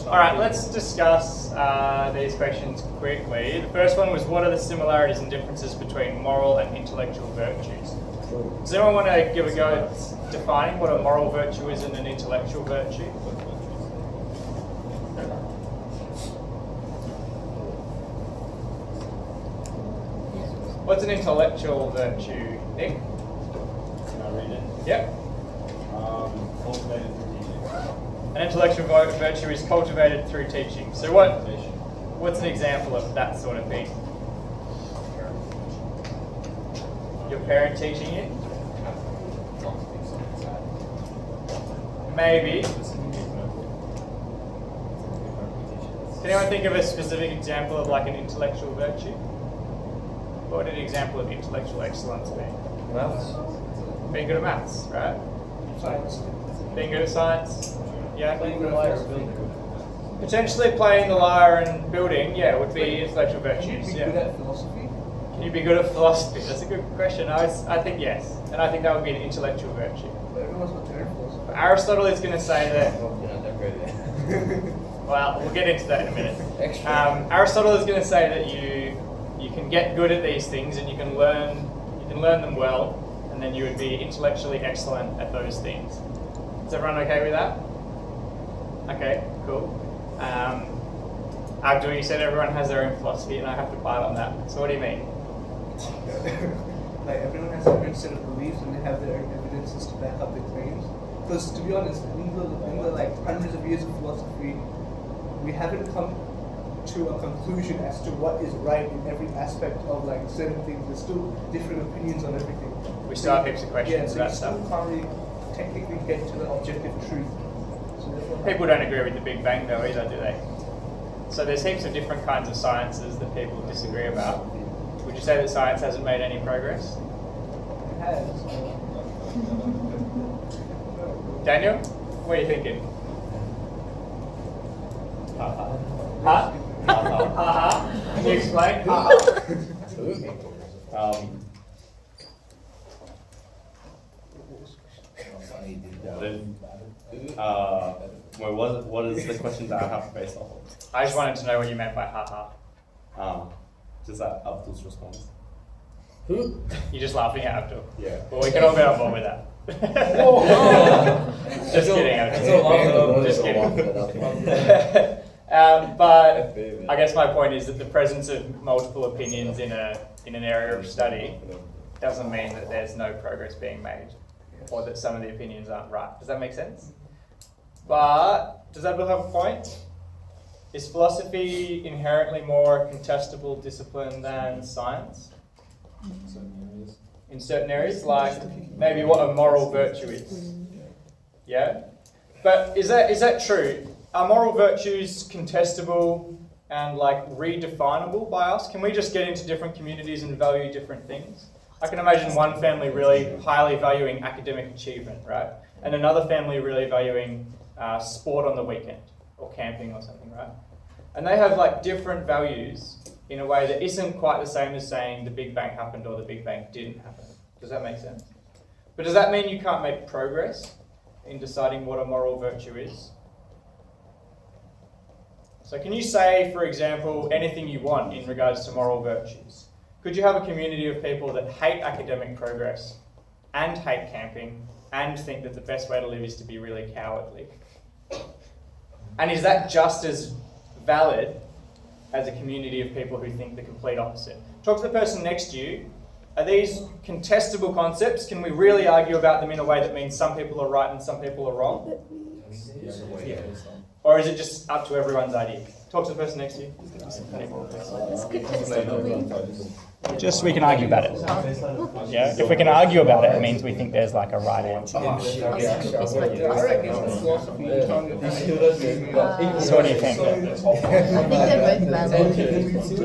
Alright, let's discuss these questions quickly. The first one was, what are the similarities and differences between moral and intellectual virtues? Does anyone want to give a go at defining what a moral virtue is and an intellectual virtue? What's an intellectual virtue, Nick? Can I read it? Yep. Cultivated through teaching. An intellectual virtue is cultivated through teaching. So what's an example of that sort of thing? Your parent teaching you? Maybe. Can anyone think of a specific example of like an intellectual virtue? What would an example of intellectual excellence be? Maths. Being good at maths, right? Science. Being good at science? Yeah. Playing the lyre, building. Potentially playing the lyre and building, yeah, would be intellectual virtues. Can you be Yeah. good at philosophy? Can you be good at philosophy? That's a good question. I think yes. And I think that would be an intellectual virtue. But everyone's not doing philosophy. Aristotle is going to say that, You're not that great at it. well, we'll get into that in a minute. Extra. Aristotle is going to say that you can get good at these things and you can learn them well, and then you would be intellectually excellent at those things. Is everyone okay with that? Okay, cool. Abdul, you said everyone has their own philosophy, and I have to bite on that. So what do you mean? Like everyone has their own set of beliefs and they have their own evidences to back up their claims. Because to be honest, in the like hundreds of years of philosophy, we haven't come to a conclusion as to what is right in every aspect of like certain things. There's still different opinions on everything. We still have heaps of questions Yeah, about so you stuff. still can't really technically get to the objective truth. So therefore, People don't agree with the Big Bang though either, do they? So there's heaps of different kinds of sciences that people disagree about. Would you say that science hasn't made any progress? it has. Daniel, what are you thinking? Huh? Can you explain? What is the question that I have based off of? I just wanted to know what you meant by haha. Just that Abdul's response. Who? You're just laughing at Abdul. Yeah. Well, we can all get on board with that. Just kidding, Abdul. Just kidding. But I guess my point is that the presence of multiple opinions in an area of study doesn't mean that there's no progress being made, or that some of the opinions aren't right. Does that make sense? But does Abdul have a point? Is philosophy inherently more a contestable discipline than science? In certain areas, like maybe what a moral virtue is. Yeah? But is that true? Are moral virtues contestable and like redefinable by us? Can we just get into different communities and value different things? I can imagine one family really highly valuing academic achievement, right? And another family really valuing sport on the weekend or camping or something, right? And they have like different values in a way that isn't quite the same as saying the Big Bang happened or the Big Bang didn't happen. Does that make sense? But does that mean you can't make progress in deciding what a moral virtue is? So can you say, for example, anything you want in regards to moral virtues? Could you have a community of people that hate academic progress and hate camping and think that the best way to live is to be really cowardly? And is that just as valid as a community of people who think the complete opposite? Talk to the person next to you. Are these contestable concepts? Can we really argue about them in a way that means some people are right and some people are wrong? Yeah. Or is it just up to everyone's idea? Talk to the person next to you. Just we can argue about it. Yeah. If we can argue about it, it means we think there's like a right answer. So what do you think?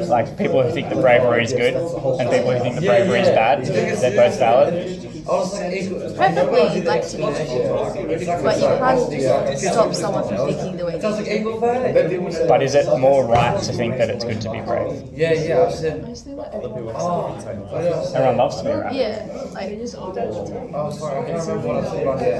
Like people who think the bravery is good and people who think the bravery is bad, they're both valid. Preferably you'd like to be but you can't stop someone from thinking the way they do. But is it more right to think that it's good to be brave? Yeah, I said. Everyone loves to be right. Yeah, like Oh, sorry, I can't remember what I said about that.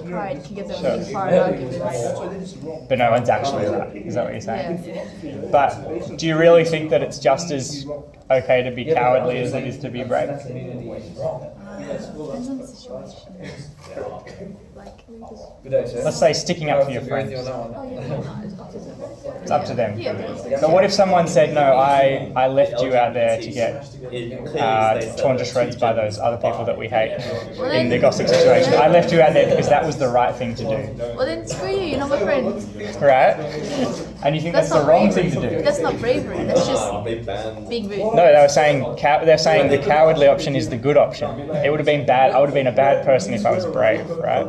pride can give them really hard arguments. But no one's actually right. Is that what you're saying? But do you really think that it's just as okay to be cowardly as it is to be brave? Depends on the situation. Like, Let's say sticking up for your friends. It's up to them. yeah. But what if someone said, no, I left you out there to get torn to shreds by those other people that we hate in the gossip situation. I left you out there because that was the right thing to do. Well then screw you, you're not my friend. Right? And you think that's the not wrong bravery. thing to do? That's not bravery, that's just being rude. No, they were saying they're saying the cowardly option is the good option. It would have been bad. I would have been a bad person if I was brave, right?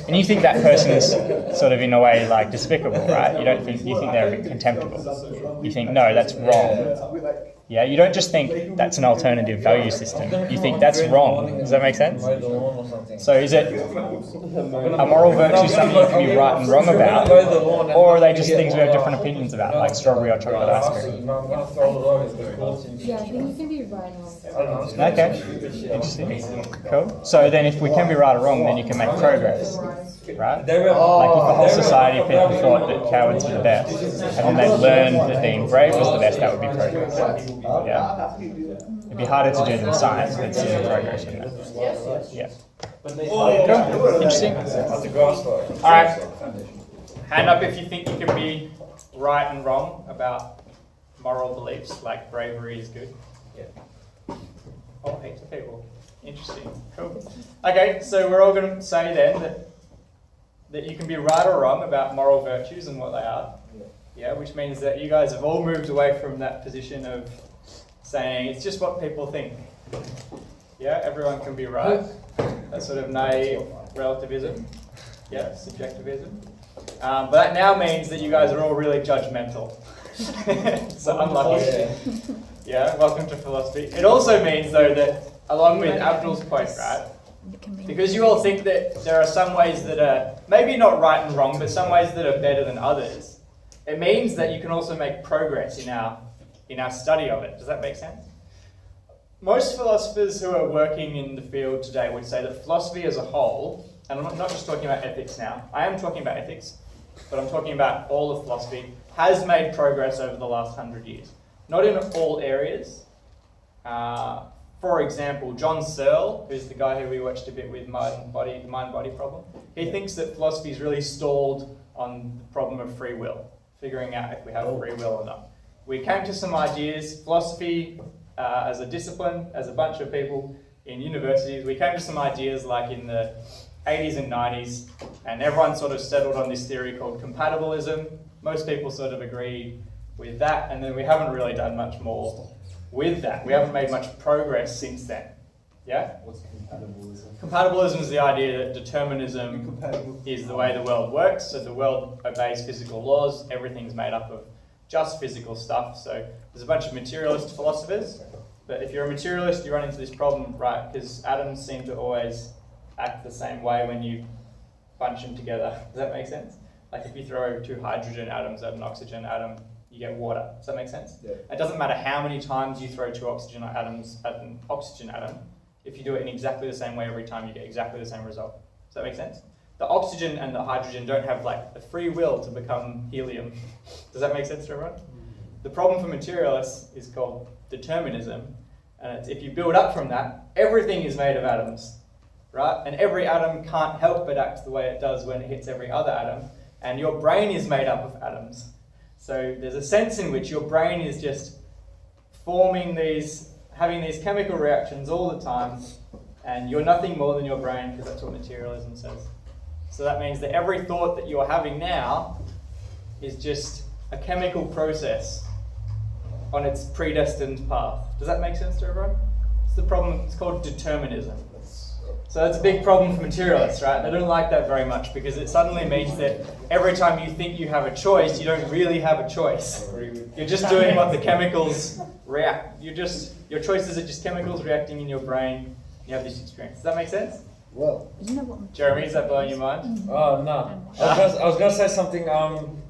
And you think that person is sort of in a way like despicable, right? You think they're a bit contemptible. You think no, that's wrong. Yeah, you don't just think that's an alternative value system. You think that's wrong. Does that make sense? So is it a moral virtue something you can be right and wrong about, or are they just things we have different opinions about, like strawberry or chocolate ice cream? Yeah, I think we can be right now. Okay, interesting. Cool. So then if we can be right or wrong, then you can make progress, right? Like if the whole society of people thought that cowards were the best, and then they learned that being brave was the best, that would be progress. Yeah. It'd be harder to do than science, but it's still progress in that. Yeah. Cool. Interesting. Alright. Hand up if you think you can be right and wrong about moral beliefs, like bravery is good. Yeah. Oh, heaps of people. Interesting. Cool. Okay, so we're all going to say then that you can be right or wrong about moral virtues and what they are. Yeah, which means that you guys have all moved away from that position of saying it's just what people think. Yeah, everyone can be right. That sort of naive relativism. Yeah, subjectivism. But that now means that you guys are all really judgmental. So unlucky. Yeah, welcome to philosophy. It also means though that, along with Abdul's point, right? Because you all think that there are some ways that are maybe not right and wrong, but some ways that are better than others. It means that you can also make progress in our study of it. Does that make sense? Most philosophers who are working in the field today would say that philosophy as a whole, and I'm not just talking about ethics now, I am talking about ethics, but I'm talking about all of philosophy, has made progress over the last 100 years. Not in all areas. For example, John Searle, who's the guy who we watched a bit with mind-body problem, he thinks that philosophy is really stalled on the problem of free will, figuring out if we have free will or not. We came to some ideas, philosophy as a discipline, as a bunch of people in universities, we came to some ideas like in the 80s and 90s, and everyone sort of settled on this theory called compatibilism. Most people sort of agreed with that, and then we haven't really done much more with that. We haven't made much progress since then. Yeah? What's compatibilism? Compatibilism is the idea that determinism is the way the world works, so the world obeys physical laws, everything's made up of just physical stuff. So there's a bunch of materialist philosophers, but if you're a materialist, you run into this problem, right? Because atoms seem to always act the same way when you bunch them together. Does that make sense? Like if you throw two hydrogen atoms at an oxygen atom, you get water. Does that make sense? Yeah. It doesn't matter how many times you throw two oxygen atoms at an oxygen atom. If you do it in exactly the same way every time, you get exactly the same result. Does that make sense? The oxygen and the hydrogen don't have like the free will to become helium. Does that make sense to everyone? The problem for materialists is called determinism, and it's if you build up from that, everything is made of atoms, right? And every atom can't help but act the way it does when it hits every other atom, and your brain is made up of atoms. So there's a sense in which your brain is just having these chemical reactions all the time, and you're nothing more than your brain, because that's what materialism says. So that means that every thought that you're having now is just a chemical process on its predestined path. Does that make sense to everyone? It's the problem, it's called determinism. So that's a big problem for materialists, right? They don't like that very much because it suddenly means that every time you think you have a choice, you don't really have a choice. You're just doing what the chemicals react. Your choices are just chemicals reacting in your brain. You have this experience. Does that make sense? Well, Isn't that what Jeremy, is that blowing your mind? oh no. I was gonna say something.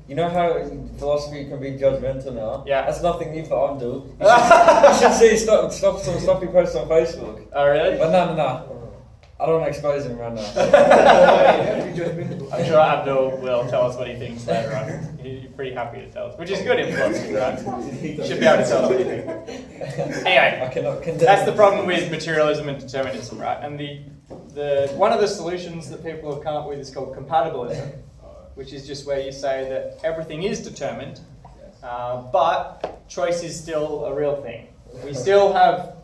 You know how in philosophy can be judgmental now? Yeah. That's nothing new for Abdul. You should see stop some stuff he posts on Facebook. Oh, really? But no. I don't want to expose him right now. I'm sure Abdul will tell us what he thinks later on. He's pretty happy to tell us, which is good in philosophy, right? You should be able to tell us what you think. Anyway, I cannot condemn. that's the problem with materialism and determinism, right? And one of the solutions that people have come up with is called compatibilism, which is just where you say that everything is determined, but choice is still a real thing. We still have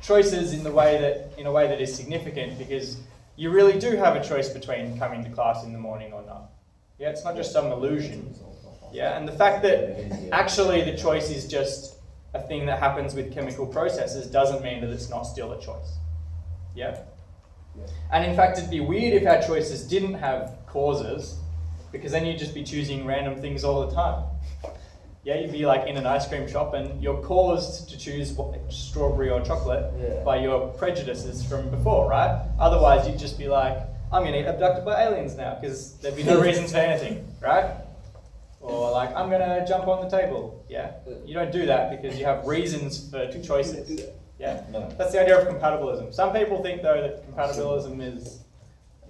choices in a way that is significant because you really do have a choice between coming to class in the morning or not. Yeah, it's not just some illusion. Yeah, and the fact that actually the choice is just a thing that happens with chemical processes doesn't mean that it's not still a choice. Yeah? And in fact, it'd be weird if our choices didn't have causes, because then you'd just be choosing random things all the time. Yeah, you'd be like in an ice cream shop and you're caused to choose strawberry or chocolate by your prejudices from before, right? Otherwise, you'd just be like, I'm going to get abducted by aliens now, because there'd be no reason for anything, right? Or like, I'm going to jump on the table. Yeah, you don't do that because you have reasons for choices. Yeah, No. that's the idea of compatibilism. Some people think though that compatibilism is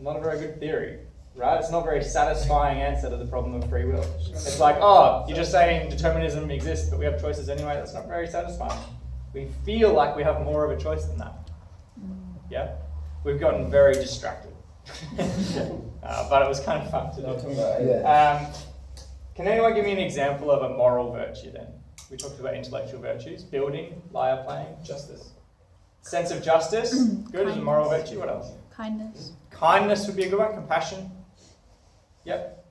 not a very good theory. Right? It's not a very satisfying answer to the problem of free will. It's like, oh, you're just saying determinism exists, but we have choices anyway. That's not very satisfying. We feel like we have more of a choice than that. Yeah? We've gotten very distracted. But it was kind of fun to do. Can anyone give me an example of a moral virtue then? We talked about intellectual virtues. Building, lyre playing, justice. Sense of justice, good as a moral virtue. What else? kindness? Kindness would be a good one. Compassion. Yep.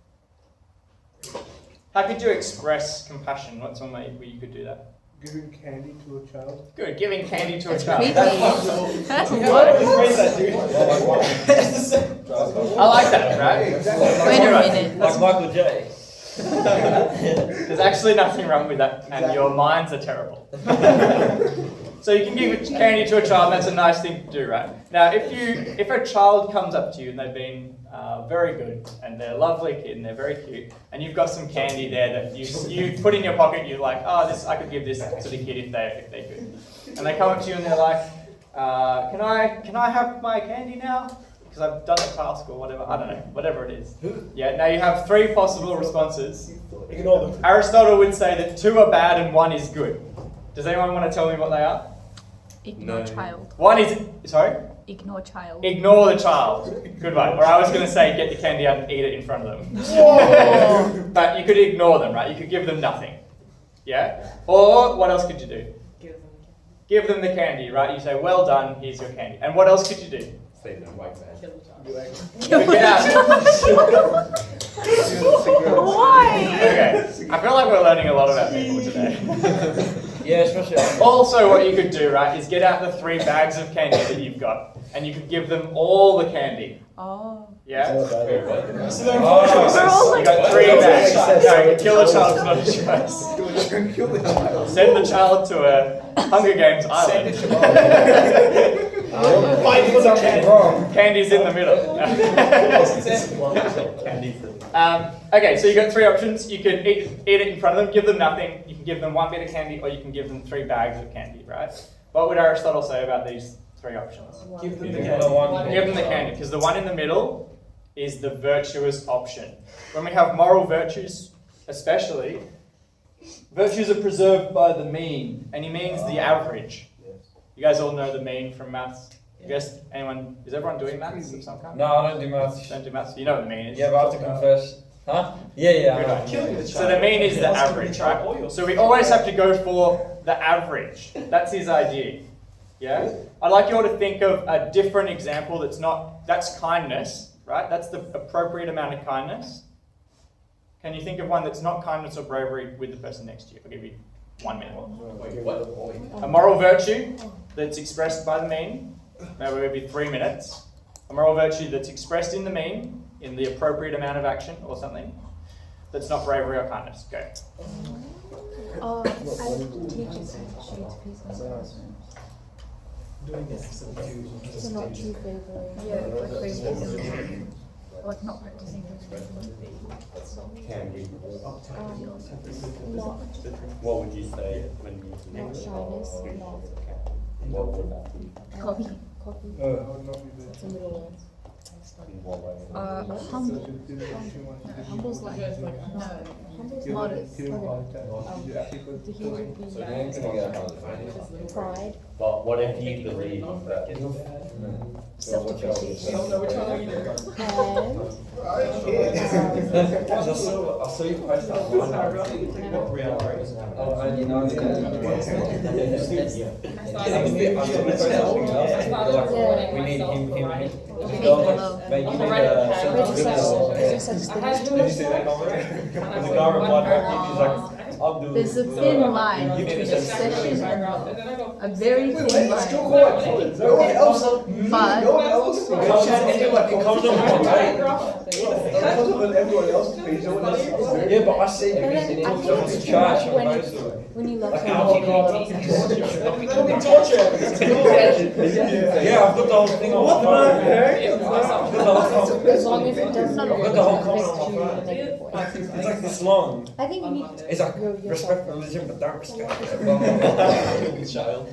How could you express compassion? What's one way where you could do that? Giving candy to a child. Good. Giving candy to a That's child. creepy. That's Yeah, what? I like that, right? Wait a minute. Like Michael J. There's actually nothing wrong with that, and your minds are terrible. So you can give candy to a child, that's a nice thing to do, right? Now, if a child comes up to you and they've been very good, and they're a lovely kid and they're very cute, and you've got some candy there that you put in your pocket, you're like, oh, I could give this to the kid if they could. And they come up to you and they're like, can I have my candy now? Because I've done a task or whatever, I don't know, whatever it is. Yeah, now you have three possible responses. Ignore them. Aristotle would say that 2 are bad and 1 is good. Does anyone want to tell me what they are? Ignore No. child. 1 is, sorry? Ignore child. Ignore the child. Good one. Or I was going to say get the candy out and eat it in front of them. Whoa. But you could ignore them, right? You could give them nothing. Yeah? Or what else could you do? Give them the candy, right? You say, well done, here's your candy. And what else could you do? Save them, white man. You could get out. Why? Okay. I feel like we're learning a lot about people today. Yeah, especially. Also, what you could do, right, is get out the 3 bags of candy that you've got, and you could give them all the candy. Oh. Yeah? Wait, what? So there are 4 choices. We're all You got 3 bags. No, kill a child is not a choice. Kill the child. Send the child to a Hunger Games island. Fight for the candy. Candy's in the middle. Okay, so you got 3 options. You can eat it in front of them, give them nothing. You can give them 1 bit of candy, or you can give them 3 bags of candy, right? What would Aristotle say about these 3 options? Give them the Give them the candy, because the one in the middle is the virtuous option. When we have moral virtues, especially, virtues are preserved by the mean, and he means the average. You guys all know the mean from maths? Is everyone doing maths of some kind? No, I don't do maths. Don't do maths. You know what the mean is? Yeah, but I have to confess. Huh? Yeah. Good one. So the mean is the average, right? So we always have to go for the average. That's his idea. Yeah? I'd like you all to think of a different example that's kindness, right? That's the appropriate amount of kindness. Can you think of one that's not kindness or bravery with the person next to you? I'll give you 1 minute. Wait, what? A moral virtue that's expressed by the mean. Maybe it would be 3 minutes. A moral virtue that's expressed in the mean, in the appropriate amount of action or something, that's not bravery or kindness. Go. Teachers should peace in classrooms. So not true favoring. Yeah, like favoring. Like not practicing. Can we? Not What would you say when you? not shyness, not What would that be? Cocky. cocky. It's a middle one. In what way? Humble. Humble's like No. humble's Modest. The heel would be So then can I get a hand? pride, But what if you believe that? self-depreciation, and I saw you post that one. Oh, and you know, we need him. Mate, you need there's such things. Did you see that comment? The guy replied back, he's like, I'll do There's it. a thin line between obsession and a very thin line. But It comes on my way. Yeah, but I see And then because I it think talks it's to church when, and most of it. when you love Like, someone, Yeah, I've got the whole thing on my phone. as long as it doesn't I've got the whole comment affect on you my in a phone. negative way. It's like this long. I think you need It's like grow yourself. respect religion, but don't respect it. Blah, blah, blah. Child.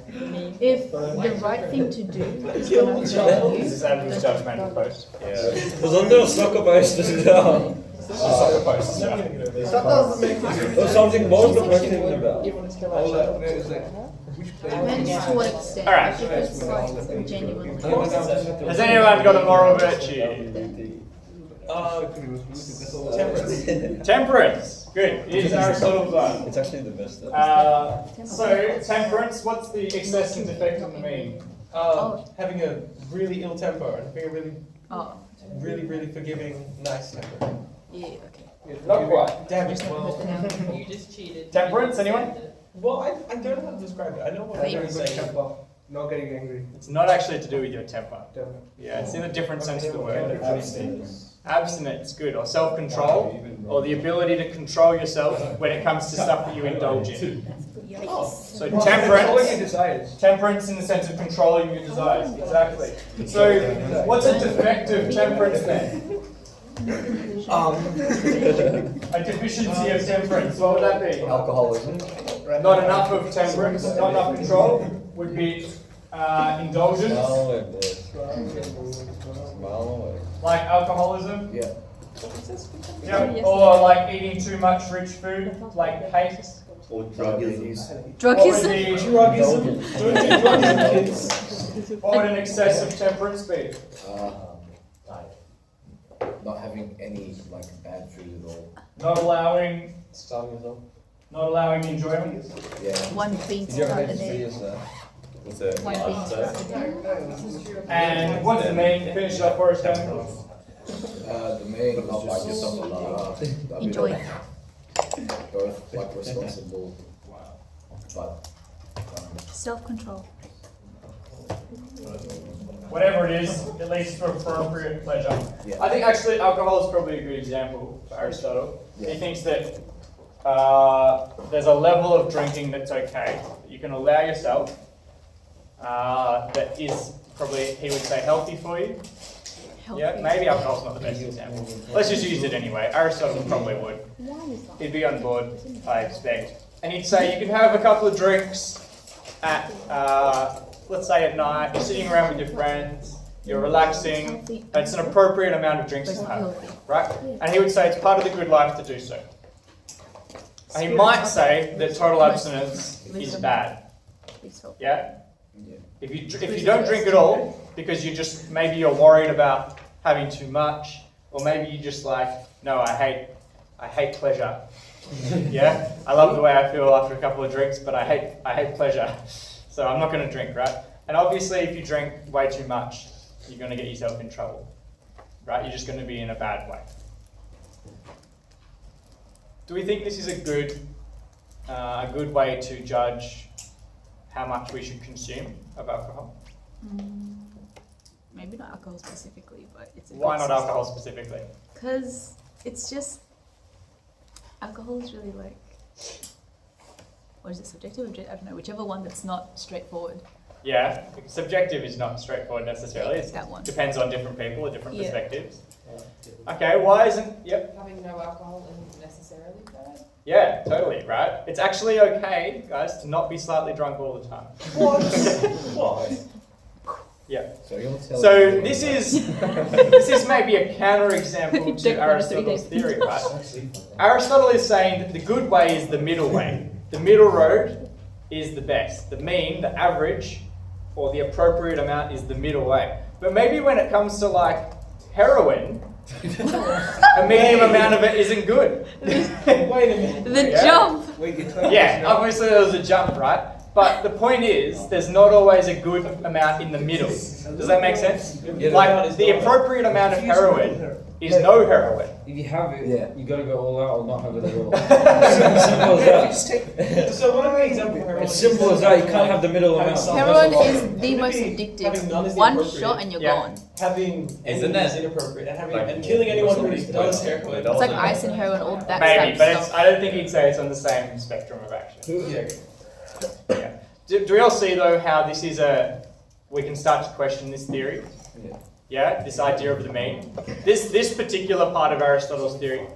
if the right thing to do is going to help you, This is Andrew's judgmental post. Yeah. Because I'm doing soccer based as well. Soccer post. Yeah. Or something, what was the first thing about? depends to what extent. Alright. If it's like genuinely. Has anyone got a moral virtue? Temperance. Good. Here's Aristotle's one. It's actually the best. So, temperance, what's the excess and defect on the mean? Having a really ill temper and being a Oh, really forgiving, nice temper. yeah, okay. Not quite. Damn it, well. You just cheated. Temperance, anyone? Well, I don't know how to describe it. I know what Faith. I'm saying. Not getting angry. It's not actually to do with your temper. Temper. Yeah, it's in a different sense of the word. Abstinence, good. Or self-control, or the ability to control yourself when it comes to stuff that you indulge in. So Controlling your temperance, desires. temperance in the sense of controlling your desires. Exactly. So what's a defective temperance then? A deficiency of temperance, what would that be? Alcoholism. Not enough of temperance, not enough control, would be indulgence, Smile away, boys. Smile away. like alcoholism. Yeah. Yep. Or like eating too much rich food, like hate. Or drug use. What would Drugism? be, Drugism. Don't do drugs, kids. what would an excess of temperance be? Not having any like bad food at all. Not allowing, Starving yourself. not allowing enjoyment. Yeah. One bean Did you ever throughout have the to see day. yourself? What's it? One bean throughout the day. And what's the main? Finish it up for us, Dan. The main not like yourself a bit Enjoy. of both like responsible, but Self-control. Whatever it is, at least for appropriate pleasure. Yeah. I think actually alcohol is probably a good example for Aristotle. Yeah. He thinks that there's a level of drinking that's okay, that you can allow yourself, that is probably, he would say, healthy for you. Yeah, Healthy. maybe alcohol's not the best example. Let's just use it anyway. Aristotle probably would. why is that? He'd be on board, I expect. And he'd say you can have a couple of drinks at, let's say at night, you're sitting around with your friends, you're relaxing, it's an appropriate amount of drinks But to it's not have, healthy. right? And he would say it's part of the good life to do so. And he might say that total abstinence is bad, Please help. yeah? yeah. If you don't drink at all, because maybe you're worried about having too much, or maybe you just like, no, I hate pleasure. Yeah? I love the way I feel after a couple of drinks, but I hate pleasure. So I'm not going to drink, right? And obviously if you drink way too much, you're going to get yourself in trouble, right? You're just going to be in a bad way. Do we think this is a good way to judge how much we should consume of alcohol? maybe not alcohol specifically, but it's a Why good not alcohol specifically? Because it's just, alcohol is really like, or is it subjective? I don't know, whichever one that's not straightforward. Yeah, subjective is not straightforward necessarily. It That one. depends on different people, different Yeah. perspectives. Okay, why isn't, yep, Having no alcohol isn't necessarily bad. yeah, totally, right? It's actually okay, guys, to not be slightly drunk all the time. What? Yeah. So you're telling So me this that- is maybe a counterexample to Aristotle's theory, right? Aristotle is saying that the good way is the middle way. The middle road is the best. The mean, the average, or the appropriate amount is the middle way. But maybe when it comes to like heroin, a medium amount of it isn't good. Wait a minute. The Yeah. jump! Wait, you're telling Yeah, us obviously there was a jump, right? But the point is, there's not always a good amount in the middle. Does that make sense? Like, the appropriate amount of heroin is no heroin. If you have it, Yeah. you gotta go all out or not have it at all. Simple as Just take that. So one of the examples of heroin It's simple as that. You can't have the middle amount. Heroin is the most Maybe having none is addictive. the One appropriate. shot and you're Yeah. gone. having Isn't enemies that- is inappropriate, and having like- and killing anyone who does heroin. It's like ice and heroin, all that Maybe, but stuff. it's, I don't think he'd say it's on the same spectrum of action. Yeah. Yeah. Do we all see though how this is we can start to question this theory? Yeah. Yeah, this idea of the mean. This particular part of Aristotle's theory,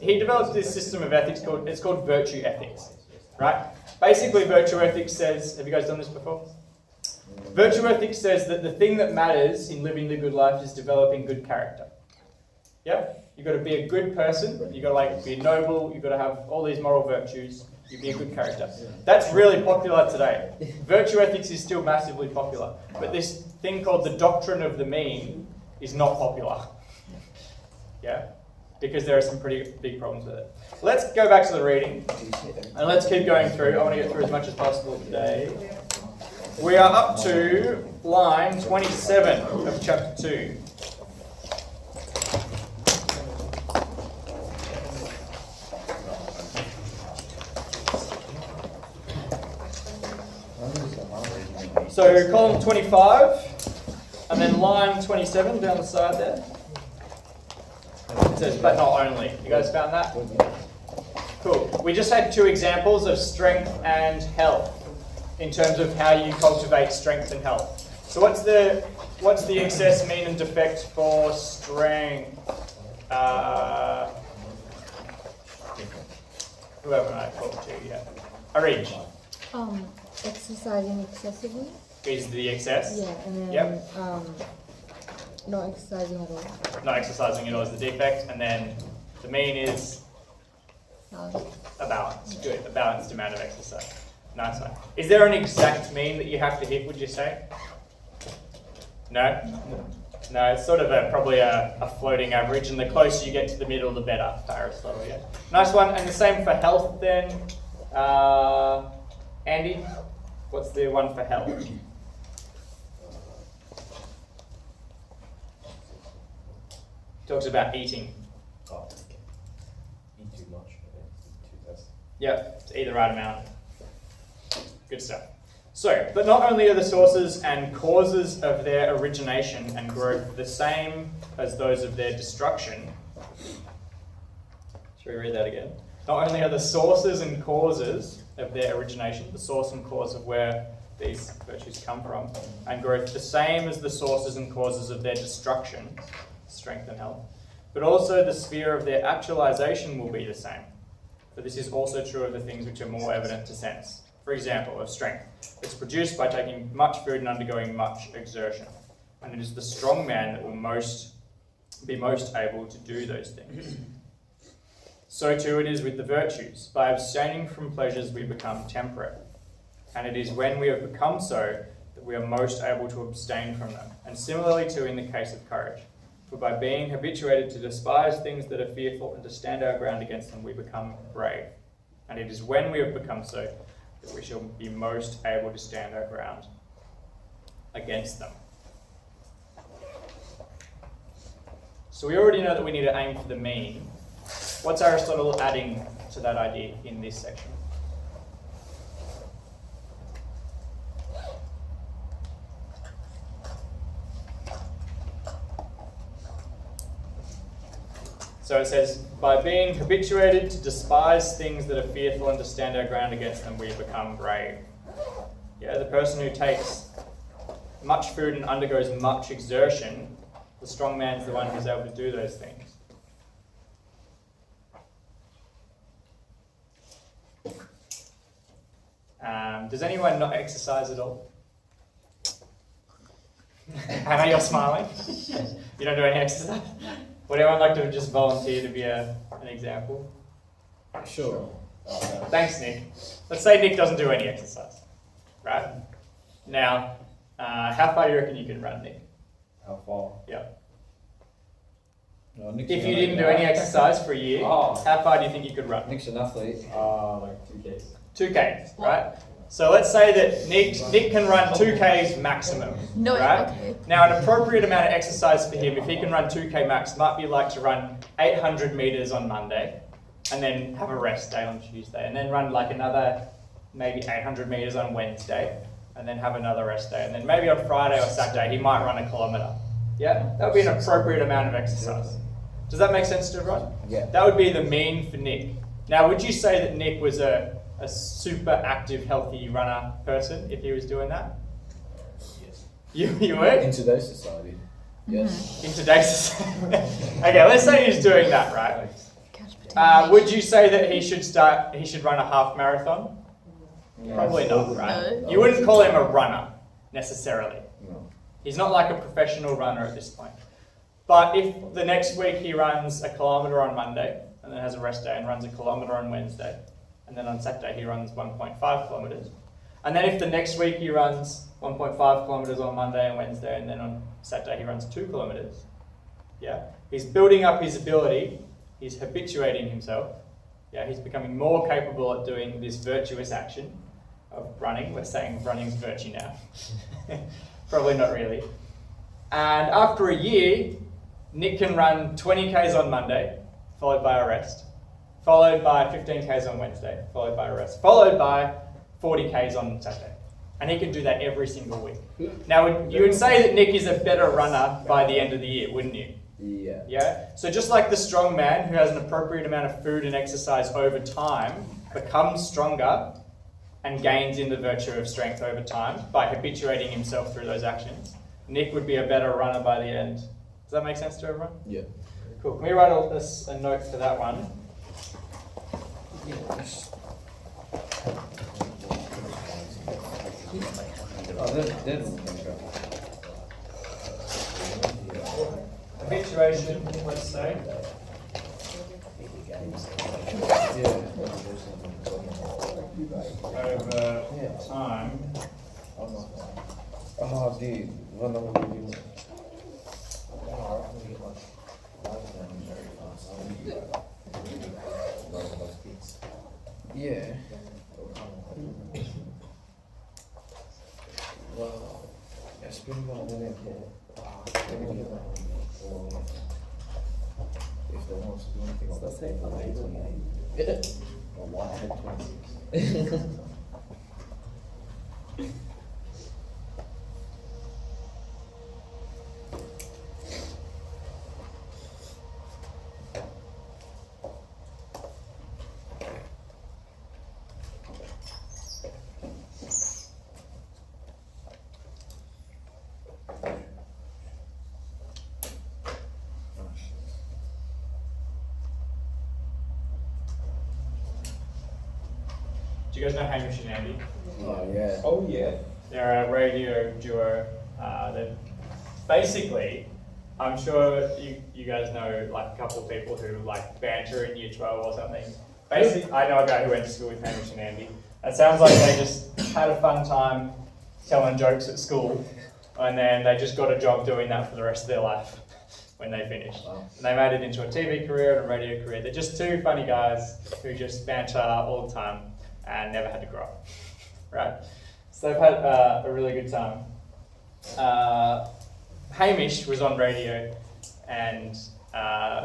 he developed this system of ethics called virtue ethics, right? Basically, virtue ethics says, have you guys done this before? Virtue ethics says that the thing that matters in living the good life is developing good character. Yeah, you've got to be a good person. You've got to like be noble. You've got to have all these moral virtues. You be a good character. That's really popular today. Virtue ethics is still massively popular, but this thing called the doctrine of the mean is not popular. Yeah, because there are some pretty big problems with it. Let's go back to the reading, and let's keep going through. I want to get through as much as possible today. We are up to line 27 of chapter 2. So column 25, and then line 27 down the side there. It says, but not only. You guys found that? Cool. We just had two examples of strength and health in terms of how you cultivate strength and health. So what's the excess, mean, and defect for strength? Whoever I talk to, yeah. Arrange Exercising excessively. is the excess. Yeah, and then Yep. not exercising at all. Not exercising at all is the defect, and then the mean is a balance. Good, a balanced amount of exercise. Nice one. Is there an exact mean that you have to hit, would you say? No? No, it's sort of probably a floating average, and the closer you get to the middle, the better, for Aristotle, yeah. Nice one, and the same for health then. Andy, what's the one for health? Talks about eating. Oh, eat too much. Too fast. Yep, to eat the right amount. Good stuff. So, but not only are the sources and causes of their origination and growth the same as those of their destruction. Should we read that again? Not only are the sources and causes of their origination, the source and cause of where these virtues come from, and growth the same as the sources and causes of their destruction, strength and health, but also the sphere of their actualization will be the same. For this is also true of the things which are more evident to sense. For example, of strength. It's produced by taking much food and undergoing much exertion. And it is the strong man that will be most able to do those things. So too it is with the virtues. By abstaining from pleasures we become temperate. And it is when we have become so that we are most able to abstain from them. And similarly too in the case of courage. For by being habituated to despise things that are fearful and to stand our ground against them, we become brave. And it is when we have become so that we shall be most able to stand our ground against them. So we already know that we need to aim for the mean. What's Aristotle adding to that idea in this section? So it says, by being habituated to despise things that are fearful and to stand our ground against them, we become brave. Yeah, the person who takes much food and undergoes much exertion, the strong man's the one who's able to do those things. Does anyone not exercise at all? Hannah, you're smiling. You don't do any exercise? Would anyone like to just volunteer to be an example? Sure. Thanks, Nick. Let's say Nick doesn't do any exercise, right? Now, how far do you reckon you could run, Nick? How far? Yeah. No, Nick's If you an didn't do athlete. any exercise for a year, Oh. how far do you think you could run? Nick's an athlete. Like 2Ks. 2Ks, right? So let's say that Nick can run 2Ks maximum, No, right? okay. Now an appropriate amount of exercise for him, if he can run 2K max, might be like to run 800 meters on Monday, and then have a rest day on Tuesday, and then run like another maybe 800 meters on Wednesday, and then have another rest day, and then maybe on Friday or Saturday he might run a kilometer. Yeah, that would be an appropriate amount of exercise. Does that make sense to everyone? Yeah. That would be the mean for Nick. Now, would you say that Nick was a super active, healthy runner person if he was doing that? Yes. You would? In today's society, yes. In today's society. Okay, let's say he's doing that, right? Couch potato. Would you say that he should run a half marathon? Probably not, right? No. You wouldn't call him a runner, necessarily. No. He's not like a professional runner at this point. But if the next week he runs a kilometre on Monday, and then has a rest day and runs a kilometre on Wednesday, and then on Saturday he runs 1.5 kilometres, and then if the next week he runs 1.5 kilometres on Monday and Wednesday, and then on Saturday he runs 2 kilometres, yeah, he's building up his ability, he's habituating himself, yeah, he's becoming more capable at doing this virtuous action of running. We're saying running's virtue now. Probably not really. And after a year, Nick can run 20 Ks on Monday, followed by a rest, followed by 15 Ks on Wednesday, followed by a rest, followed by 40 Ks on Saturday. And he can do that every single week. Now, you would say that Nick is a better runner by the end of the year, wouldn't you? Yeah. Yeah? So just like the strong man who has an appropriate amount of food and exercise over time becomes stronger and gains in the virtue of strength over time by habituating himself through those actions, Nick would be a better runner by the end. Does that make sense to everyone? Yeah. Cool. Can we write a note for that one? Habituation, let's say. Over time. Oh, dude. One of them. Yeah. Well, it's been about a minute. If they want to do anything on that, or one head 26. Do you guys know Hamish and Andy? Oh yeah. Oh yeah. They're a radio duo. They're basically, I'm sure you guys know like a couple of people who like banter in year 12 or something. Basically, I know a guy who went to school with Hamish and Andy. It sounds like they just had a fun time telling jokes at school, and then they just got a job doing that for the rest of their life when they finished. Wow. And they made it into a TV career and a radio career. They're just two funny guys who just banter all the time and never had to grow up, right? So they've had a really good time. Hamish was on radio, and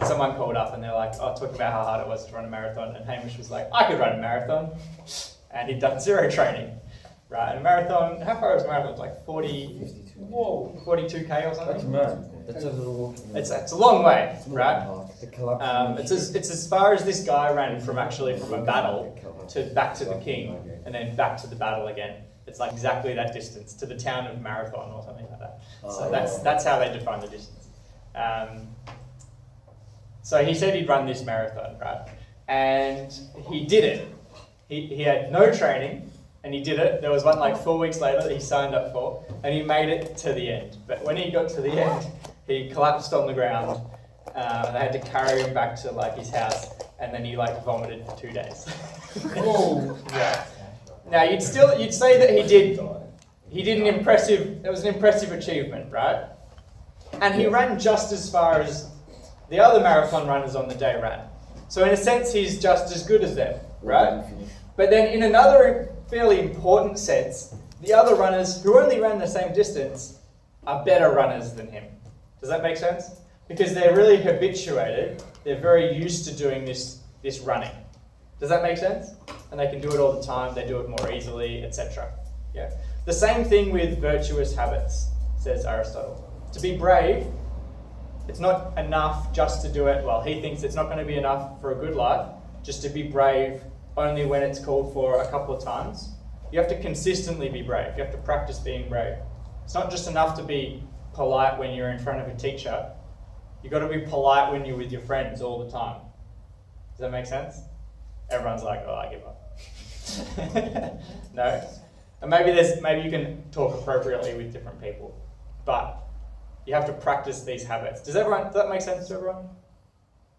someone called up and they're like, oh, talking about how hard it was to run a marathon, and Hamish was like, I could run a marathon, and he'd done zero training, right? And a marathon, how far was a marathon? Like 40, 52. Whoa. 42K or That's something? mad. That's a little. It's a long way, It's not right? hard. The collapse. It's as far as this guy ran from a battle to back to the king, and then back to the battle again. It's like exactly that distance to the town of Marathon or something like that. So that's how they define the distance. So he said he'd run this marathon, right? And he did it. He had no training, and he did it. There was one like 4 weeks later that he signed up for, and he made it to the end. But when he got to the end, he collapsed on the ground. They had to carry him back to like his house, and then he like vomited for 2 days. Yeah. Now you'd say that he did an impressive. It was an impressive achievement, right? And he ran just as far as the other marathon runners on the day ran. So in a sense, he's just as good as them, right? But then in another fairly important sense, the other runners who only ran the same distance are better runners than him. Does that make sense? Because they're really habituated. They're very used to doing this running. Does that make sense? And they can do it all the time. They do it more easily, etc. Yeah. The same thing with virtuous habits, says Aristotle. To be brave, it's not enough just to do it. Well, he thinks it's not going to be enough for a good life, just to be brave only when it's called for a couple of times. You have to consistently be brave. You have to practice being brave. It's not just enough to be polite when you're in front of a teacher. You've got to be polite when you're with your friends all the time. Does that make sense? Everyone's like, oh, I give up. No? And maybe you can talk appropriately with different people, but you have to practice these habits. Does that make sense to everyone?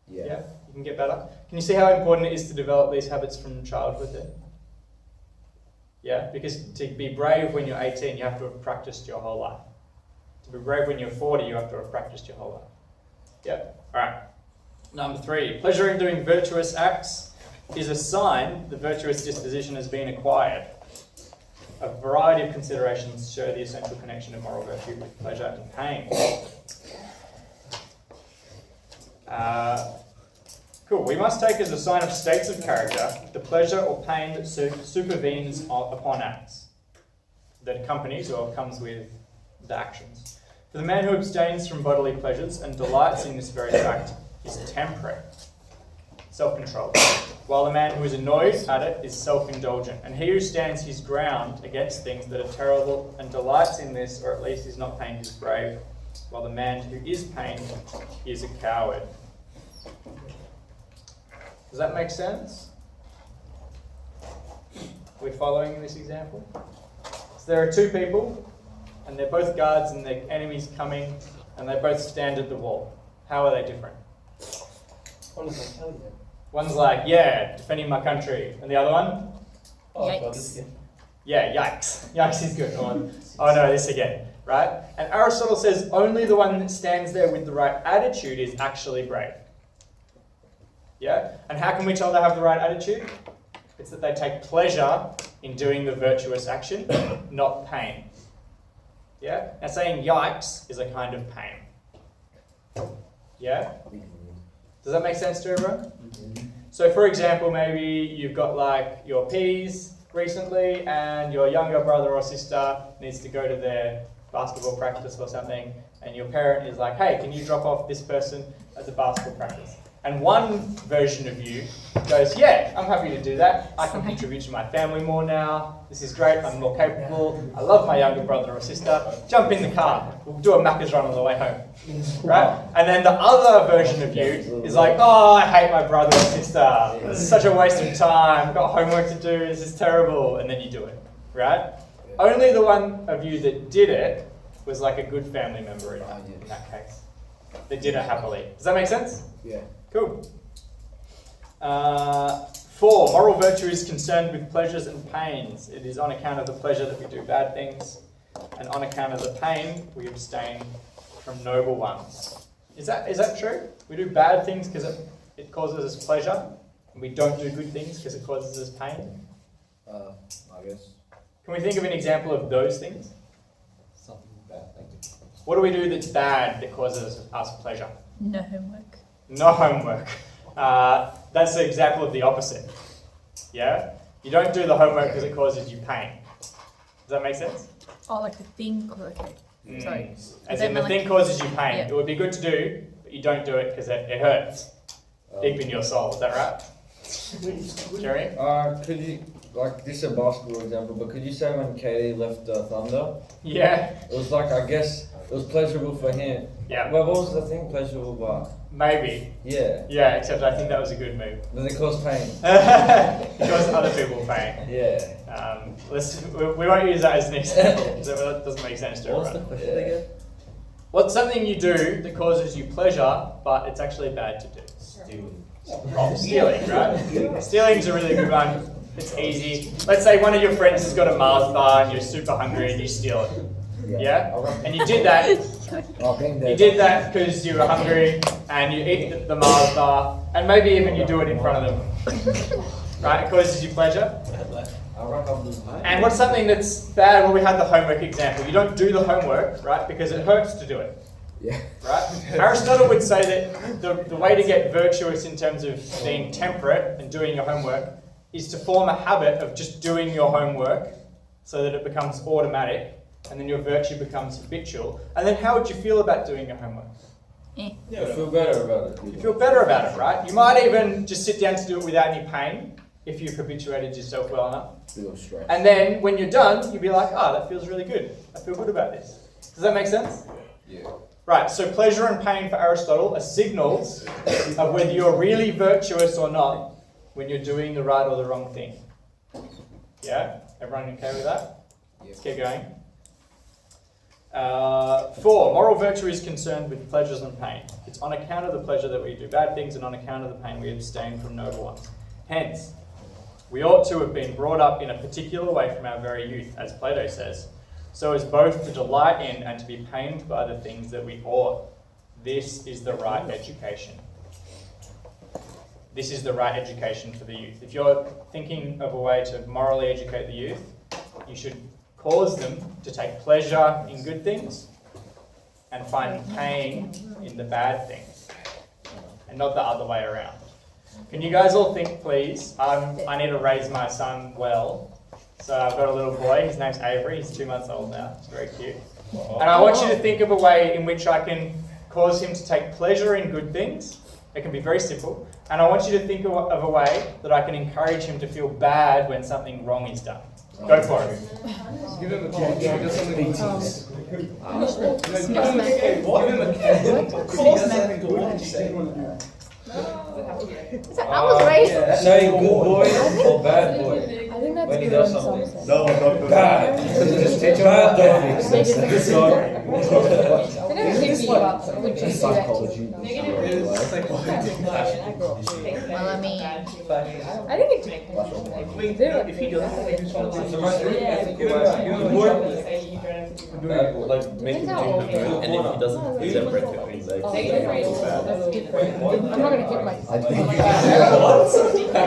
Yeah? You can get better? Can you see how important it is to develop these habits from childhood then? Yeah? Because to be brave when you're 18, you have to have practiced your whole life. To be brave when you're 40, you have to have practiced your whole life. Yep. Alright. Number 3. Pleasure in doing virtuous acts is a sign the virtuous disposition has been acquired. A variety of considerations show the essential connection of moral virtue with pleasure and pain. Cool. We must take as a sign of states of character the pleasure or pain that supervenes upon acts, that accompanies or comes with the actions. For the man who abstains from bodily pleasures and delights in this very fact is temperate, self-controlled, while the man who is annoyed at it is self-indulgent. And he who stands his ground against things that are terrible and delights in this, or at least is not pained, is brave, while the man who is pained is a coward. Does that make sense? We're following this example? So there are two people, and they're both guards, and the enemy's coming, and they both stand at the wall. How are they different? One's like, yeah, defending my country. And the other one? Yikes. Yeah, yikes. Yikes is good. Oh no, this again. Right? And Aristotle says only the one that stands there with the right attitude is actually brave. Yeah? And how can we tell they have the right attitude? It's that they take pleasure in doing the virtuous action, not pain. Yeah? Now saying yikes is a kind of pain. Yeah? Does that make sense to everyone? So for example, maybe you've got like your P's recently and your younger brother or sister needs to go to their basketball practice or something, and your parent is like, hey, can you drop off this person at the basketball practice? And one version of you goes, yeah, I'm happy to do that. I can contribute to my family more now. This is great. I'm more capable. I love my younger brother or sister. Jump in the car. We'll do a Macca's run on the way home. Right? And then the other version of you is like, oh, I hate my brother or sister. This is such a waste of time. I've got homework to do. This is terrible. And then you do it. Right? Only the one of you that did it was like a good family member in that case. They did it happily. Does that make sense? Yeah. Cool. 4. Moral virtue is concerned with pleasures and pains. It is on account of the pleasure that we do bad things, and on account of the pain we abstain from noble ones. Is that true? We do bad things because it causes us pleasure, and we don't do good things because it causes us pain? I guess. Can we think of an example of those things? Something bad, thank you. What do we do that's bad that causes us pleasure? No homework. No homework. That's the example of the opposite. Yeah? You don't do the homework because it causes you pain. Does that make sense? Oh, like the thing, okay. Sorry. As That in the mean, thing causes you pain. Yeah. It would be good to do, but you don't do it because it hurts deep in your soul. Is that right? Jerry? Could you, like, this is a basketball example, but could you say when KD left Thunder, Yeah. it was like, I guess, it was pleasurable for him. Yeah. Well, what was the thing? Pleasurable, but Maybe. yeah. Yeah, except I think that was a good move. Does it cause pain? It caused other people pain. Yeah. We won't use that as an example because that doesn't make sense to What was the everyone. question again? What's something you do that causes you pleasure, but it's actually bad to do? Stealing, right? Stealing's a really good one. It's easy. Let's say one of your friends has got a Mars bar and you're super hungry and you steal it. Yeah? And you did that. You did that because you were hungry and you eat the Mars bar and maybe even you do it in front of them. Right? It causes you pleasure. And what's something that's bad? Well, we had the homework example. You don't do the homework, right? Because it hurts to do it. Yeah. Right? Aristotle would say that the way to get virtuous in terms of being temperate and doing your homework is to form a habit of just doing your homework so that it becomes automatic and then your virtue becomes habitual. And then how would you feel about doing your homework? I feel better about it. You feel better about it, right? You might even just sit down to do it without any pain if you've habituated yourself well enough. Feel stress. And then when you're done, you'll be like, that feels really good. I feel good about this. Does that make sense? Yeah. Right, so pleasure and pain for Aristotle are signals of whether you're really virtuous or not when you're doing the right or the wrong thing. Yeah? Everyone okay with that? Let's keep going. 4, moral virtue is concerned with pleasures and pain. It's on account of the pleasure that we do bad things and on account of the pain we abstain from noble ones. Hence, we ought to have been brought up in a particular way from our very youth, as Plato says, so as both to delight in and to be pained by the things that we ought. This is the right education. This is the right education for the youth. If you're thinking of a way to morally educate the youth, you should cause them to take pleasure in good things and find pain in the bad things, and not the other way around. Can you guys all think, please? I need to raise my son well. So I've got a little boy, his name's Avery, he's 2 months old now, he's very cute. And I want you to think of a way in which I can cause him to take pleasure in good things. It can be very simple. And I want you to think of a way that I can encourage him to feel bad when something wrong is done. Go for it. Give him a cat. Give him something to I was raised. Say good boy or bad boy. I think that's When he good does in some something. sense. No, not good. Bad. Just teach him Bad about dog. ethics. They just Sorry. they never teach me about would you do that Psychology. too. Well, I mean, I think it depends. If he doesn't, if he's trying to So my ethical way. Good boy. Bad boy. Like, make him do the move, and if he doesn't, then break the things. Like, That's different. I'm not gonna hit my. I think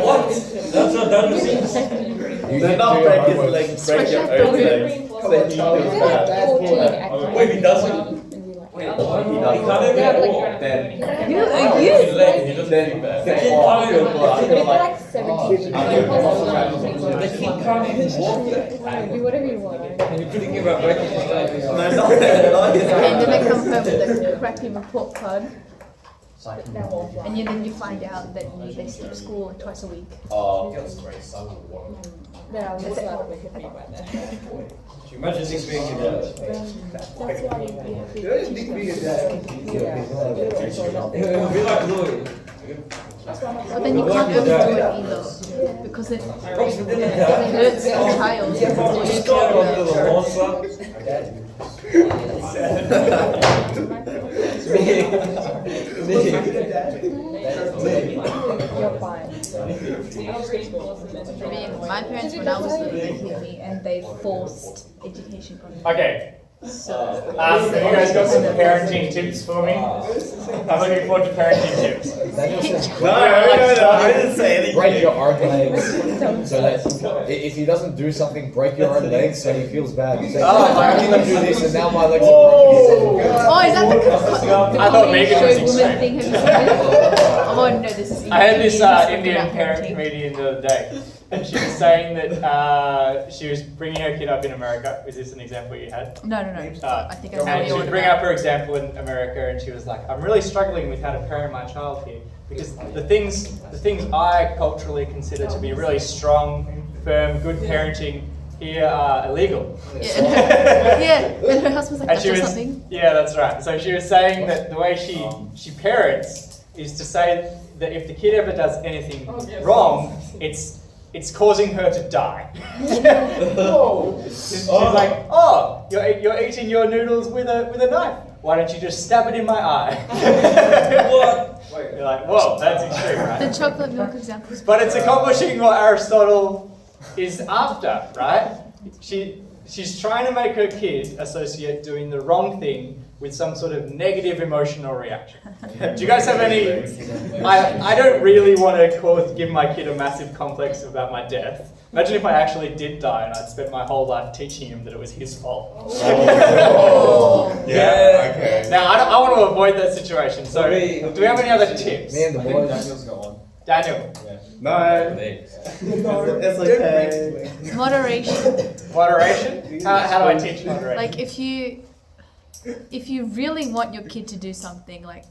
What? That's what that is. you then should not do break your his homework. legs, break your own legs. Then he feels bad. 14 acting. Wait, he doesn't? He He doesn't. can't even walk. Then, you are His you. leg, he doesn't feel bad. The kid can't even walk. But if they're like 17, The kid can't even walk yet. do whatever you want. And you're thinking about breaking his leg. no, not his And then they legs. come home with a crappy report card. And then you find out that they skip school like twice a week. Oh. Then I was just allowed to hit me by that. Imagine this being your dad. That's why you have to There is big being that. It would be like Louis. But then you can't overdo it either. Because it hurts the child. You start off with a monster. You're fine. I mean, my parents, when I was little, they hit me and they forced education on me. Okay. So, Have you guys got some parenting tips for me? I'm looking forward to parenting tips. No, I didn't say anything. Break your own legs. So that if he doesn't do something, break your own legs so he feels bad. You say, I didn't do this and now my legs are broken. oh, is that the I thought Megan was show woman extreme. thing? Have you seen it? Oh Oh no, this is. I had this Indian, it's Indian about parent parenting. comedian the other day, and she was saying that she was bringing her kid up in America. Was this an example you had? No. I think I know what And she you're would on bring about. up her example in America, and she was like, "I'm really struggling with how to parent my child here because the things I culturally consider to be really strong, firm, good parenting here are illegal." Yeah, and her husband's like, And that's she was, something. yeah, that's right. So she was saying that the way she parents is to say that if the kid ever does anything wrong, it's causing her to die. She's like, oh, you're eating your noodles with a knife. Why don't you just stab it in my eye? What? You're like, whoa, that's extreme, right? The chocolate milk example is. But it's accomplishing what Aristotle is after, right? She's trying to make her kid associate doing the wrong thing with some sort of negative emotional reaction. Do you guys have any? I don't really want to give my kid a massive complex about my death. Imagine if I actually did die and I'd spent my whole life teaching him that it was his fault. Yeah. Okay. Now, I want to avoid that situation. So, do we have any other tips? Me and the boys. Daniel's got one. Daniel, No. It's okay. Moderation. moderation? How do I teach moderation? Like if you really want your kid to do something, like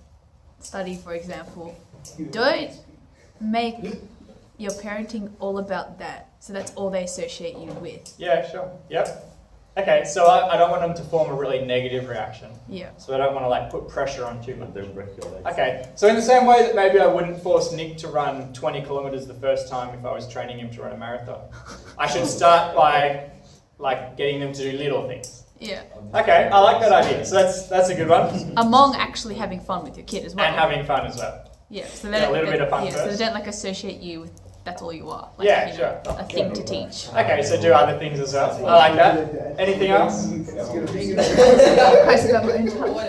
study, for example, don't make your parenting all about that. So that's all they associate you with. Yeah, sure. Yep. Okay, so I don't want them to form a really negative reaction. Yeah. So I don't want to like put pressure on too much. They'll break your legs. Okay, so in the same way that maybe I wouldn't force Nick to run 20 kilometers the first time if I was training him to run a marathon, I should start by like getting them to do little things. Yeah. Okay, I like that idea. So that's a good one. Among actually having fun with your kid as well. And having fun as well. Yeah. So Yeah, a little bit of fun So first. they don't like associate you with that's all you are. Like, Yeah, you know, sure. A thing to teach. Okay, so do other things as well. I like that. Anything else? Christ, about my own child.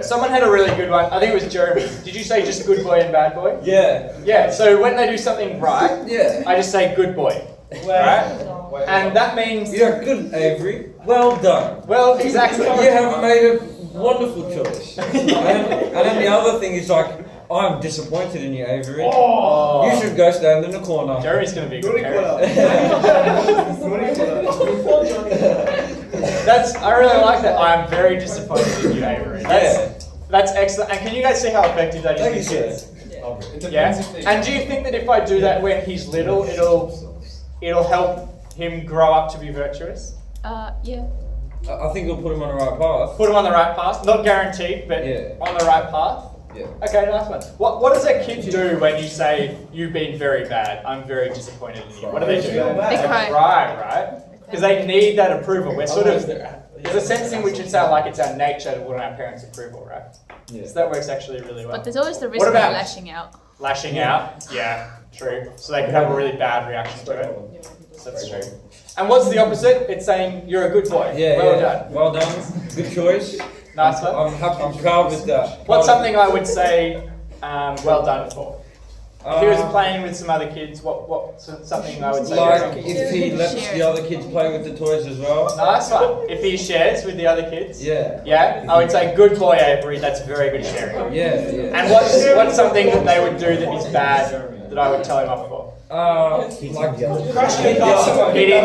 Someone had a really good one. I think it was Jeremy. Did you say just good boy and bad boy? Yeah. Yeah. So when they do something right, Yeah. I just say good boy. Right? And that means You're good, Avery. Well done. well, exactly. You have made a wonderful choice. And then the other thing is like, I'm disappointed in you, Avery. Oh. You should go stand in the corner. Jeremy's gonna be a good parent. I really like that. I'm very disappointed in you, Avery. That's excellent. And can you guys see how effective that Thank is you, with sir. kids? Yeah. And do you think that if I do that when he's little, it'll help him grow up to be virtuous? Yeah. I think it'll put him on the right path. Put him on the right path. Not guaranteed, but Yeah. on the right path. Yeah. Okay, nice one. What does a kid do when you say you've been very bad? I'm very disappointed in you. What do they do? They cry. Right? Because they need that approval. We're sort of there's a sense in which it's like it's our nature to want our parents' approval, right? Yeah. So that works actually really well. But there's always the risk What of about- lashing out. Lashing out, yeah, true. So they could have a really bad reaction to it. So that's true. And what's the opposite? It's saying you're a good boy. Yeah, well yeah. done. Well done. Good choice. Nice one. I'm happy. I'm proud with that. What's something I would say well done for? If he was Uh, playing with some other kids, what's something I would say? Like if he lets the other kids play with the toys as well. Nice one. If he shares with the other kids. Yeah. Yeah, I would say good boy, Avery. That's very good sharing. Yeah, yeah. And what's something that they would do that is bad that I would tell him off for? Like Hitting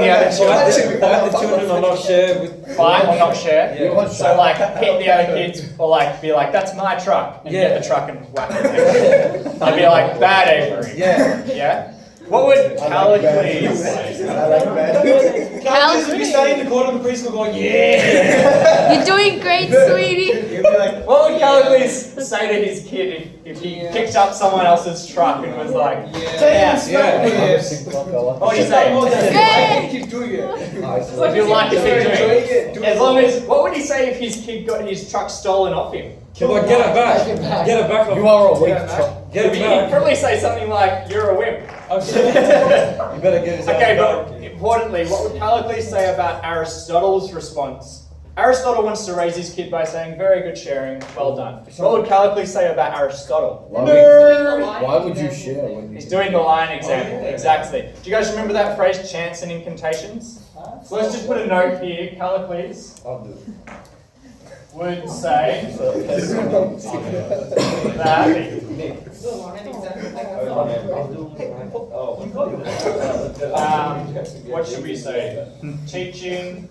the other children. let the children are not share with. Fight or not share. Yeah. So like hit the other kids or like be like, that's my truck, and get the truck and whack it. I'd be like, bad Avery. Yeah. Yeah? What would Callicles I like that. Cal's You'd be standing in the corner of the preschool going, yeah! You're doing great, sweetie. You'd be like, What would Callicles say to his kid if he picked up someone else's truck and was like, Yeah. what would he say? Yeah. keep doing it. If you like to keep doing it. As long as, what would he say if his kid got his truck stolen off him? Well, get it back. Get it back. You are a weak child. Get it He'd back. probably say something like, you're a wimp. You better get his Okay, back. but importantly, what would Callicles say about Aristotle's response? Aristotle wants to raise his kid by saying, very good sharing, well done. What would Callicles say about Aristotle? Why would you share when you He's doing the line example, exactly. Do you guys remember that phrase, chants and incantations? So let's just put a note here, Callicles. I'll do it. would say that what should we say? Teaching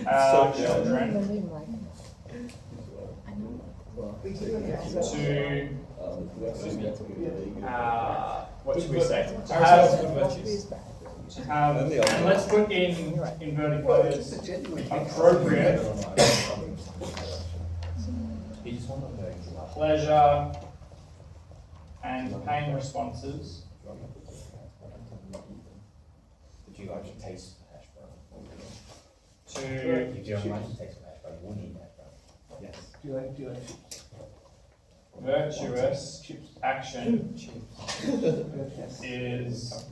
our children to what should we say? To have, and let's put in inverted commas, appropriate pleasure and pain responses Would you like to taste the hash brown? to If you don't like to taste the hash brown, you would eat hash brown. Yes. Do you like virtuous action is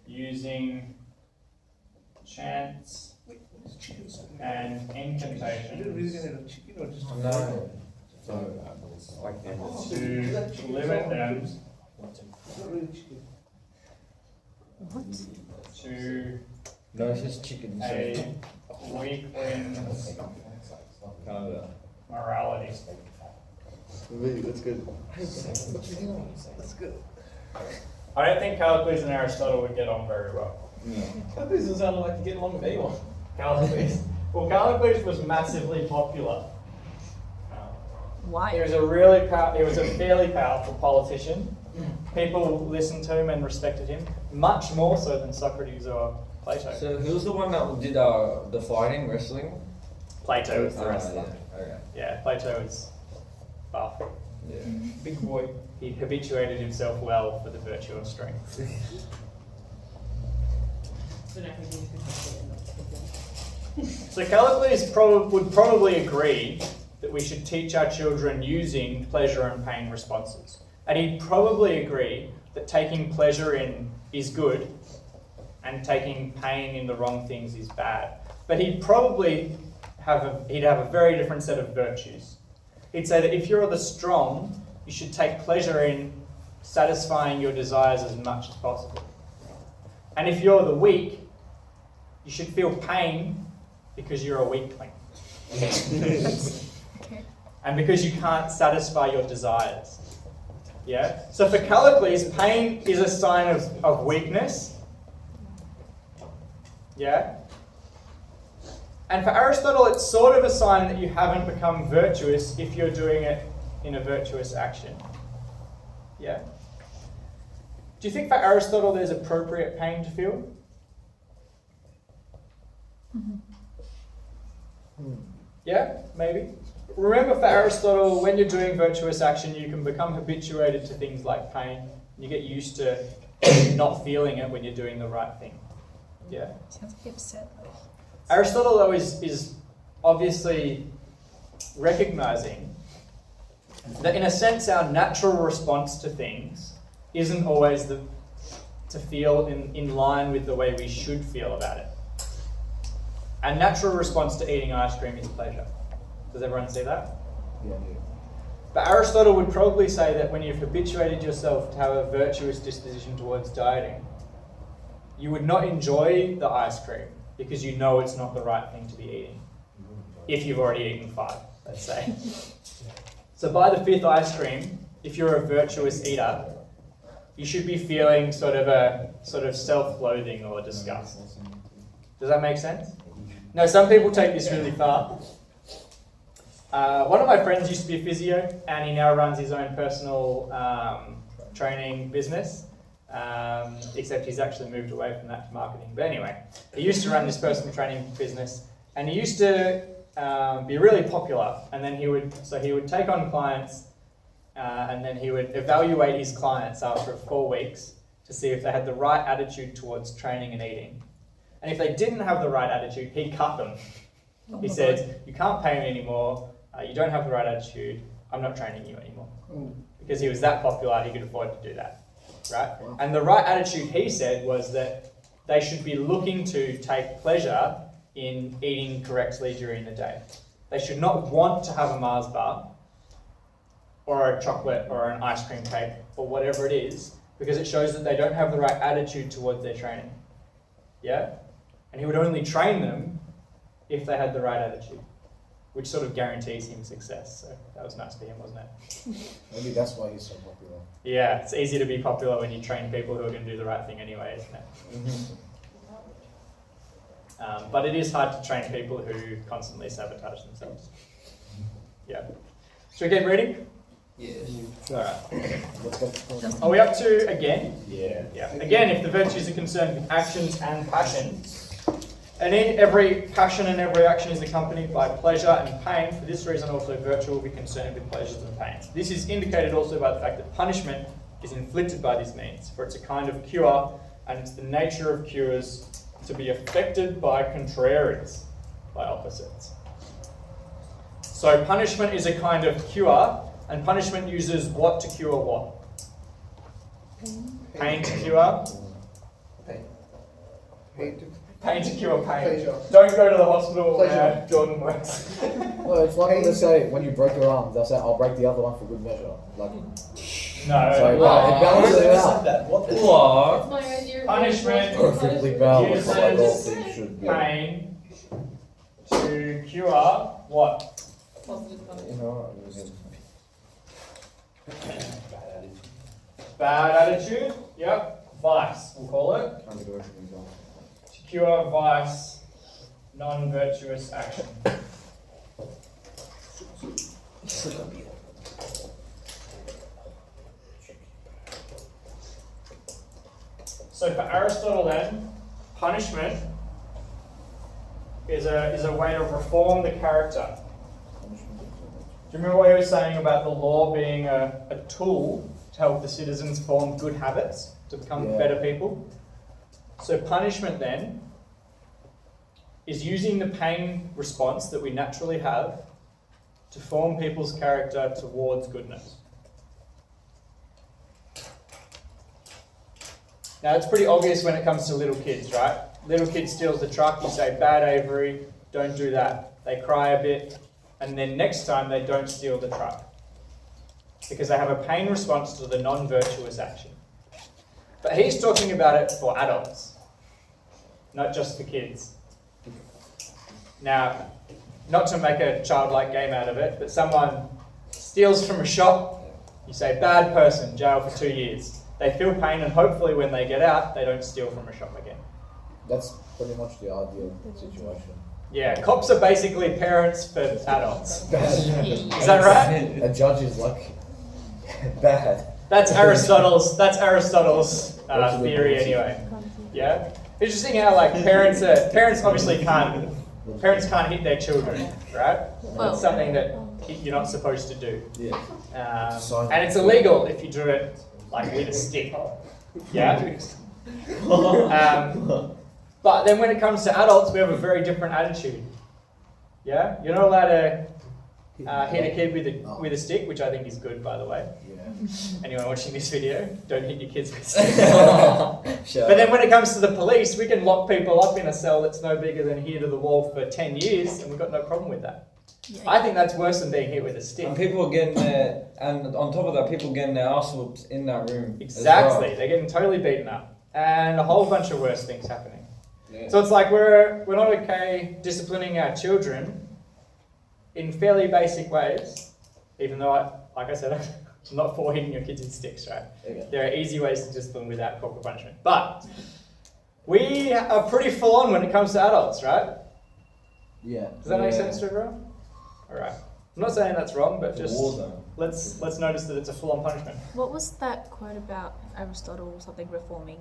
using chants and You don't really incantations get a chicken or just No. So, like to limit them Not really chicken. to No, it's just chicken. a weakling's Canada. morality. That's good. That's good. I don't think Callicles and Aristotle would get on very well. This doesn't sound like you get along with anyone. Callicles. Well, Callicles was massively popular. He Why? was he was a fairly powerful politician. People listened to him and respected him, much more so than Socrates or Plato. So who's the one that did the fighting, wrestling? Plato was the wrestler. Yeah. Okay. Yeah, Plato was buff. Yeah. Big boy. He habituated himself well for the virtue of strength. So Callicles would probably agree that we should teach our children using pleasure and pain responses. And he'd probably agree that taking pleasure in is good and taking pain in the wrong things is bad. But he'd probably have a very different set of virtues. He'd say that if you're the strong, you should take pleasure in satisfying your desires as much as possible. And if you're the weak, you should feel pain because you're a weakling. And because you can't satisfy your desires. Yeah? So for Callicles, pain is a sign of weakness. Yeah? And for Aristotle, it's sort of a sign that you haven't become virtuous if you're doing it in a virtuous action. Yeah? Do you think for Aristotle there's appropriate pain to feel? Yeah, maybe. Remember, for Aristotle, when you're doing virtuous action, you can become habituated to things like pain. You get used to not feeling it when you're doing the right thing. Yeah? Sounds like upset. Aristotle, though, is obviously recognizing that, in a sense, our natural response to things isn't always to feel in line with the way we should feel about it. Our natural response to eating ice cream is pleasure. Does everyone see that? Yeah. But Aristotle would probably say that when you've habituated yourself to have a virtuous disposition towards dieting, you would not enjoy the ice cream because you know it's not the right thing to be eating. If you've already eaten 5, let's say. So by the 5th ice cream, if you're a virtuous eater, you should be feeling sort of self-loathing or disgust. Does that make sense? No, some people take this really far. One of my friends used to be a physio, and he now runs his own personal training business, except he's actually moved away from that to marketing. But anyway, he used to run this personal training business, and he used to be really popular. And then he would take on clients, and then he would evaluate his clients after 4 weeks to see if they had the right attitude towards training and eating. And if they didn't have the right attitude, he cut them. He said, "You can't pay me anymore. You don't have the right attitude. I'm not training you anymore." Because he was that popular, he could afford to do that, right? Wow. And the right attitude, he said, was that they should be looking to take pleasure in eating correctly during the day. They should not want to have a Mars bar or a chocolate or an ice cream cake or whatever it is, because it shows that they don't have the right attitude towards their training. Yeah? And he would only train them if they had the right attitude, which sort of guarantees him success. So that was nice for him, wasn't it? Maybe that's why he's so popular. Yeah, it's easy to be popular when you train people who are going to do the right thing anyway, isn't it? But it is hard to train people who constantly sabotage themselves. Yeah. Should we keep reading? Yes. Alright. Are we up to again? Yeah. Yeah. Again, if the virtues are concerned with actions and passions, and in every passion and every action is accompanied by pleasure and pain, for this reason also virtue will be concerned with pleasures and pains. This is indicated also by the fact that punishment is inflicted by these means, for it's a kind of cure, and it's the nature of cures to be affected by contraries, by opposites. So punishment is a kind of cure, and punishment uses what to cure what? Pain to cure? Pain to cure pain. Pleasure. Don't go to the hospital Pleasure. where Jordan works. Well, it's like when they say, when you break your arm, they'll say, I'll break the other one for good measure. Like, No. so it balances it out. What the What? That's my idea. Punishment Perfectly balanced, like all uses things should be. pain to cure what? Positive punishment. You know, it was Bad attitude? Yep. Vice, we'll call it. To cure vice, non-virtuous action. So for Aristotle then, punishment is a way to reform the character. Do you remember what he was saying about the law being a tool to help the citizens form good habits, to become better people? So punishment then is using the pain response that we naturally have to form people's character towards goodness. Now it's pretty obvious when it comes to little kids, right? Little kid steals the truck, you say, bad Avery, don't do that. They cry a bit, and then next time they don't steal the truck. Because they have a pain response to the non-virtuous action. But he's talking about it for adults, not just for kids. Now, not to make a childlike game out of it, but someone steals from a shop, you say, bad person, jail for 2 years. They feel pain, and hopefully when they get out, they don't steal from a shop again. That's pretty much the ideal situation. Yeah, cops are basically parents for adults. Bad. Is that right? A judge is like, bad. That's Aristotle's theory anyway. Yeah? Interesting how like parents obviously can't hit their children, right? That's something that you're not supposed to do. Yeah. And it's illegal if you do it like with a stick. Yeah? But then when it comes to adults, we have a very different attitude. Yeah? You're not allowed to hit a kid with a stick, which I think is good, by the way. Yeah. Anyone watching this video, don't hit your kids with sticks. But then when it comes to the police, we can lock people up in a cell that's no bigger than here to the wall for 10 years, and we've got no problem with that. Yeah. I think that's worse than being hit with a stick. And people are getting their, and on top of that, people getting their arse whooped in that room. Exactly, As well. they're getting totally beaten up, and a whole bunch of worse things happening. Yeah. So it's like we're not okay disciplining our children in fairly basic ways, even though, like I said, I'm not for hitting your kids with sticks, right? Yeah. There are easy ways to discipline without corporal punishment. But we are pretty full on when it comes to adults, right? Yeah. Does that make sense to everyone? All right. I'm not saying that's wrong, but just War zone. let's notice that it's a full-on punishment. What was that quote about Aristotle or something reforming?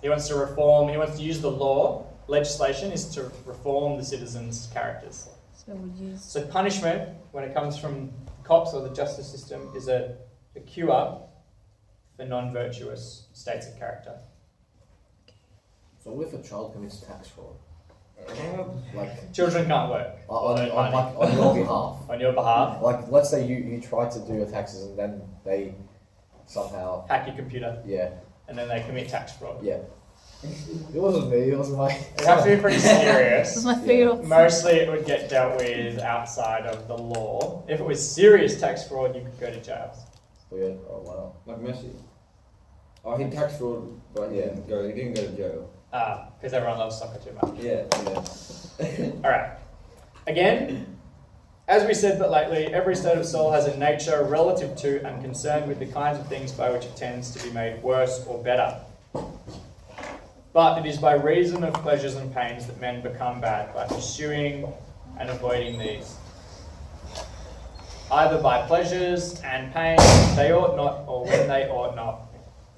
He wants to reform, he wants to use the law. Legislation is to reform the citizens' characters. So we'll use. So punishment, when it comes from cops or the justice system, is a cure for non-virtuous states of character. So what if a child commits tax fraud? Like Children can't work on earn money your behalf. on your behalf. Like let's say you try to do your taxes and then they somehow Hack your computer, yeah. and then they commit tax fraud. Yeah. It wasn't me, it was my It have to be pretty This serious. is my favorite. Mostly it would get dealt with outside of the law. If it was serious tax fraud, you could go to jail. weird. Oh wow. Like Messi. Oh, he tax fraud, but he didn't go to jail. Because everyone loves soccer too much. Yeah. All right. Again, as we said but lately, every state of soul has a nature relative to and concerned with the kinds of things by which it tends to be made worse or better. But it is by reason of pleasures and pains that men become bad, by pursuing and avoiding these. Either by pleasures and pains they ought not, or when they ought not,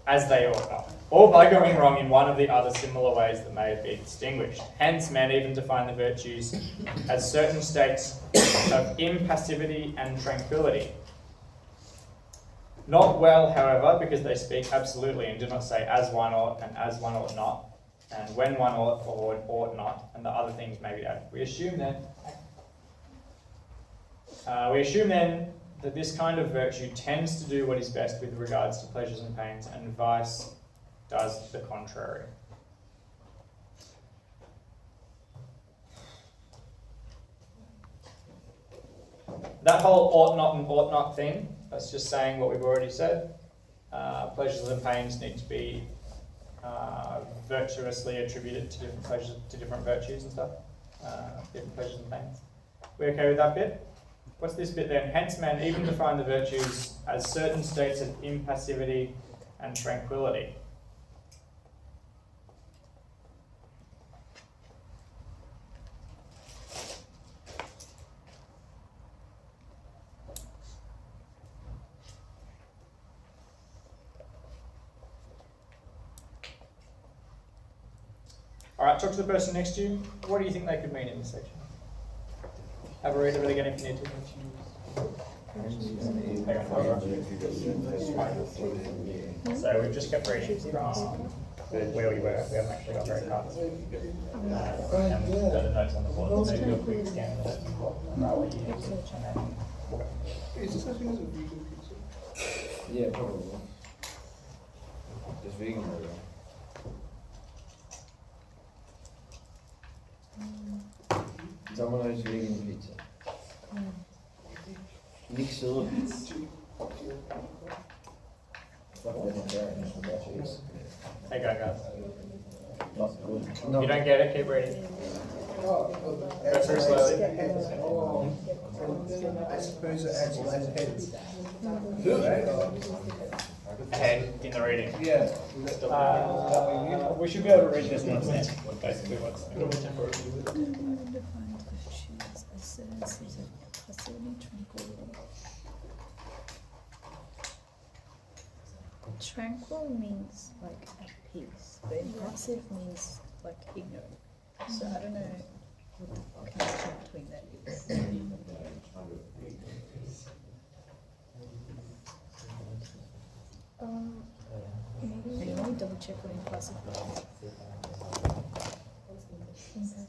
as they ought not, or by going wrong in one of the other similar ways that may be distinguished. Hence men even define the virtues as certain states of impassivity and tranquility. Not well, however, because they speak absolutely and do not say as one ought and as one ought not, and when one ought or ought not, and the other things may be added. We assume then that this kind of virtue tends to do what is best with regards to pleasures and pains, and vice does the contrary. That whole ought not and ought not thing, that's just saying what we've already said. Pleasures and pains need to be virtuously attributed to different pleasures, to different virtues and stuff. Different pleasures and pains. We okay with that bit? What's this bit then? Hence men even define the virtues as certain states of impassivity and tranquility. Alright, talk to the person next to you. What do you think they could mean in this section? Have a read of it again if you need to. So we've just kept reading from where we were. We haven't actually got very far. And we've got the notes on the board. So do a quick scan of it and what you use. Is this such thing as a vegan pizza? Yeah, probably. Just vegan burger. Domino's vegan pizza. Mix it up. Fuck vegetarian, that's what that is. Hey, go, guys. Not good. If you don't get it, keep reading. Go through slowly. I suppose it actually has heads. Head in the reading. Yeah. We should be able to read this and understand basically what's Tranquil means like at peace, but impassive means like ignorant. So I don't know what the connection between that is. Maybe let me double check what impassive means. Impassive.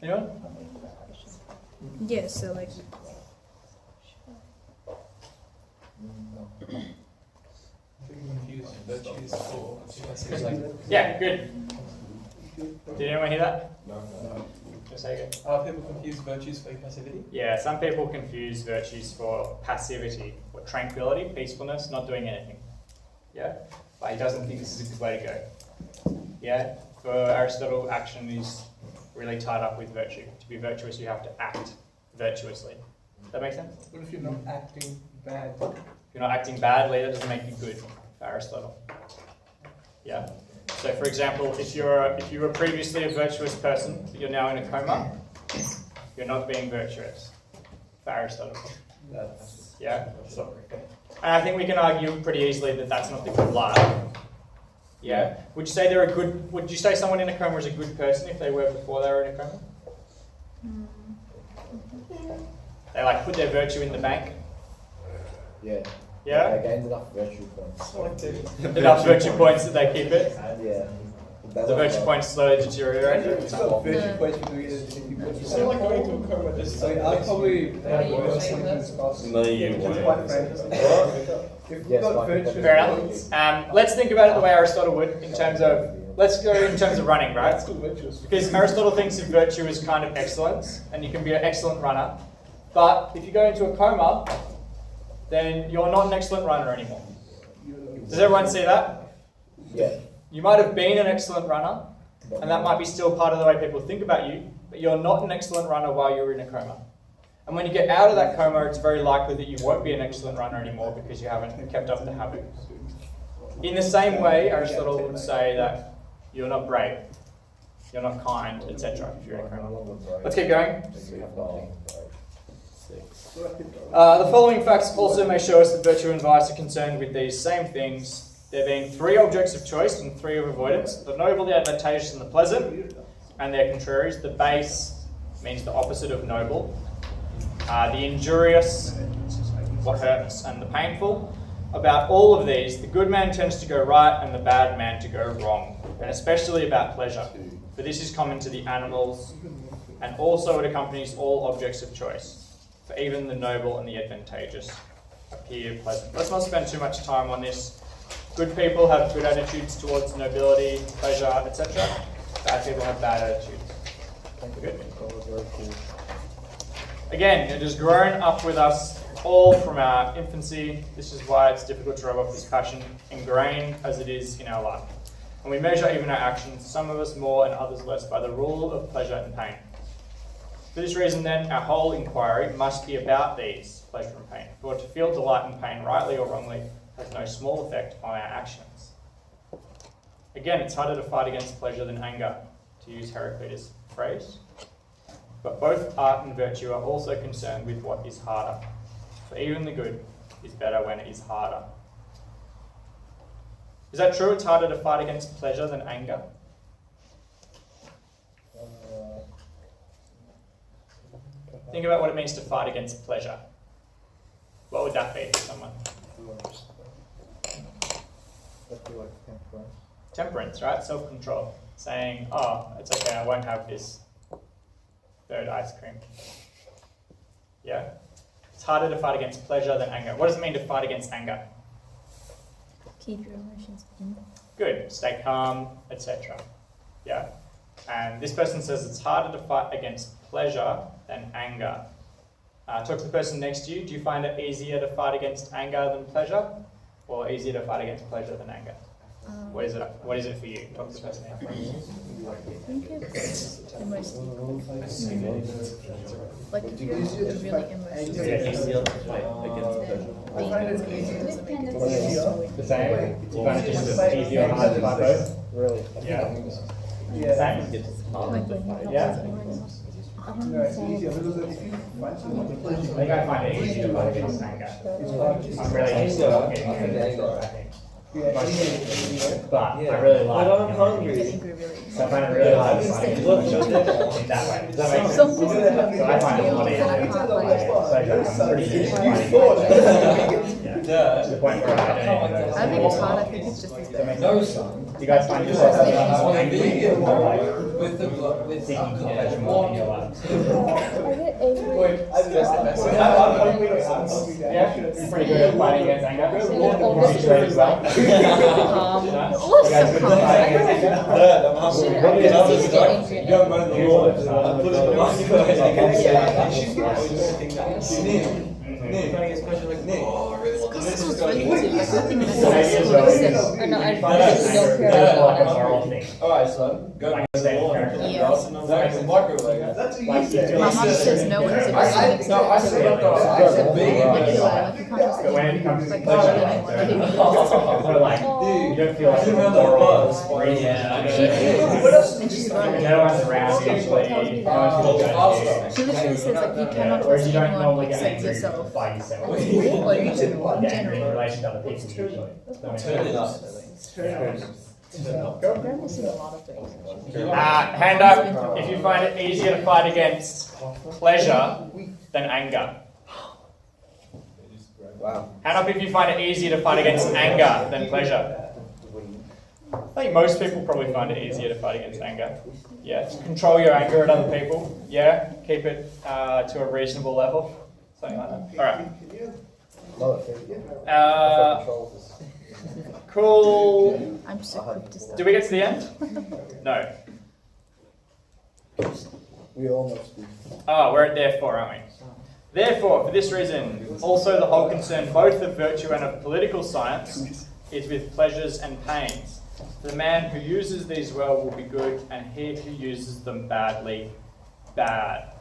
Anyone? Yeah, so like Yeah, good. Did anyone hear that? No. Just say again. People confuse virtues for passivity. Yeah, some people confuse virtues for passivity or tranquility, peacefulness, not doing anything. Yeah, but he doesn't think this is a good way to go. Yeah, for Aristotle, action is really tied up with virtue. To be virtuous, you have to act virtuously. Does that make sense? What if you're not acting bad? If you're not acting badly, that doesn't make you good for Aristotle. Yeah. So, for example, if you were previously a virtuous person, but you're now in a coma, you're not being virtuous for Aristotle. Yeah. And I think we can argue pretty easily that that's not the good life. Yeah. Would you say they're a good? Would you say someone in a coma is a good person if they were before they were in a coma? They like put their virtue in the bank. Yeah. Yeah. They gained enough virtue points. Enough virtue points that they keep it. Yeah. The virtue points slowly deteriorate. It's got virtue points for doing it. It's not like going to a coma. Just I mean, I'll probably have worse symptoms cost. No, you To won't. be quite frank. If we've Yes, got like- virtue Fair points, enough. Let's think about it the way Aristotle would in terms of, let's go in terms of running, right? that's good virtuous. Because Aristotle thinks of virtue as kind of excellence, and you can be an excellent runner. But if you go into a coma, then you're not an excellent runner anymore. Does everyone see that? Yeah. You might have been an excellent runner, and that might be still part of the way people think about you, but you're not an excellent runner while you're in a coma. And when you get out of that coma, it's very likely that you won't be an excellent runner anymore because you haven't kept up the habit. In the same way, Aristotle would say that you're not brave, you're not kind, etc. if you're in a coma. Let's keep going. The following facts also may show us that virtue and vice are concerned with these same things. There being 3 objects of choice and 3 of avoidance: the noble, the advantageous, and the pleasant, and their contraries. The base means the opposite of noble. The injurious, what hurts, and the painful. About all of these, the good man tends to go right and the bad man to go wrong, and especially about pleasure, for this is common to the animals, and also it accompanies all objects of choice, for even the noble and the advantageous appear pleasant. Let's not spend too much time on this. Good people have good attitudes towards nobility, pleasure, etc. Bad people have bad attitudes. Good. Again, it has grown up with us all from our infancy. This is why it's difficult to rub off this passion, ingrained as it is in our life. And we measure even our actions, some of us more and others less, by the rule of pleasure and pain. For this reason, then, our whole inquiry must be about these, pleasure and pain. For to feel delight and pain, rightly or wrongly, has no small effect on our actions. Again, it's harder to fight against pleasure than anger, to use Heraclitus' phrase. But both art and virtue are also concerned with what is harder. For even the good is better when it is harder. Is that true? It's harder to fight against pleasure than anger? Think about what it means to fight against pleasure. What would that be for someone? Temperance, right? Self-control. Saying, oh, it's okay, I won't have this 3rd ice cream. Yeah? It's harder to fight against pleasure than anger. What does it mean to fight against anger? Keep your emotions in. Good. Stay calm, etc. Yeah? And this person says it's harder to fight against pleasure than anger. Talk to the person next to you. Do you find it easier to fight against anger than pleasure? Or easier to fight against pleasure than anger? What is it for you? Talk to the person next to you. I think it's the most like if you're really emotional. I find it easier. The same? Do you find it just as easy or hard to fight both? Really? Yeah. Same? Yeah? No, it's easier because if you find someone I think I find it easy to fight against anger. I'm really used to getting angry, I think. But I really like But I'm hungry. So I find it really hard to fight against pleasure in that way. Does that make sense? So I find it a lot easier to fight against pleasure. I'm pretty used to fighting against pleasure. To the point where I don't even I think it's hard. I think it's just Does that make No, sense? son. Do you guys find yourself angry or like With seeking pleasure more in your lives? I get angry. Yeah, you're pretty good at fighting against anger. Almost You train as well. You guys good at fighting against anger? This was really easy. Like, I think So maybe as well, you just- Or no, I you find that really anger don't care is about like a it. moral thing. Alright, son, go Like to a state of the character. Yeah. That's a microwave. That's a Like you feel My like mum says no one's ever seen it. No, I said Yeah. vegan. Like you can't just But when it comes to like pleasure, judge like, anyone. so like, you don't feel like Dude, a on the moral bus. reason. What else? And she's No right. one's around usually. No one's gonna judge you. She literally says like you cannot Whereas trust you don't anyone normally get except angry yourself. by yourself. Or you You in get angry in general. relation to other people usually. Does that make Turn it up. sense? Grandma's seen a lot of things. Hand up if you find it easier to fight against pleasure than anger. Wow. Hand up if you find it easier to fight against anger than pleasure. I think most people probably find it easier to fight against anger. Yeah, control your anger at other people. Yeah, keep it to a reasonable level. Something like that. All right. Cool. I'm so quick to start. Did we get to the end? No. We almost do. Oh, we're at therefore, aren't we? Therefore, for this reason, also the whole concern both of virtue and of political science is with pleasures and pains. The man who uses these well will be good, and he who uses them badly, bad.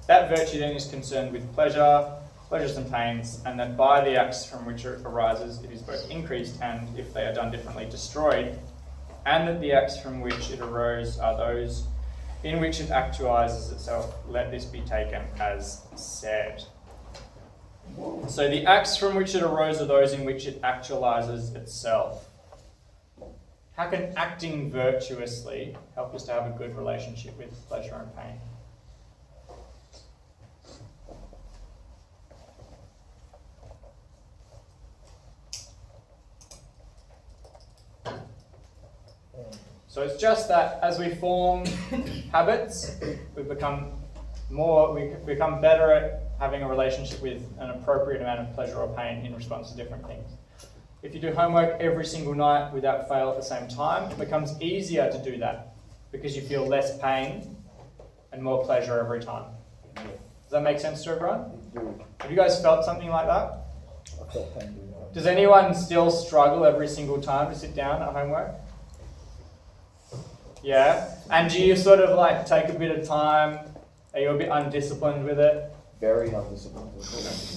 That virtue then is concerned with pleasures and pains, and that by the acts from which it arises, it is both increased and, if they are done differently, destroyed, and that the acts from which it arose are those in which it actualizes itself. Let this be taken as said. So the acts from which it arose are those in which it actualizes itself. How can acting virtuously help us to have a good relationship with pleasure and pain? So it's just that as we form habits, we become better at having a relationship with an appropriate amount of pleasure or pain in response to different things. If you do homework every single night without fail at the same time, it becomes easier to do that because you feel less pain and more pleasure every time. Does that make sense to everyone? Have you guys felt something like that? I felt pain doing that. Does anyone still struggle every single time to sit down at homework? Yeah? And do you sort of like take a bit of time? Are you a bit undisciplined with it? Very undisciplined.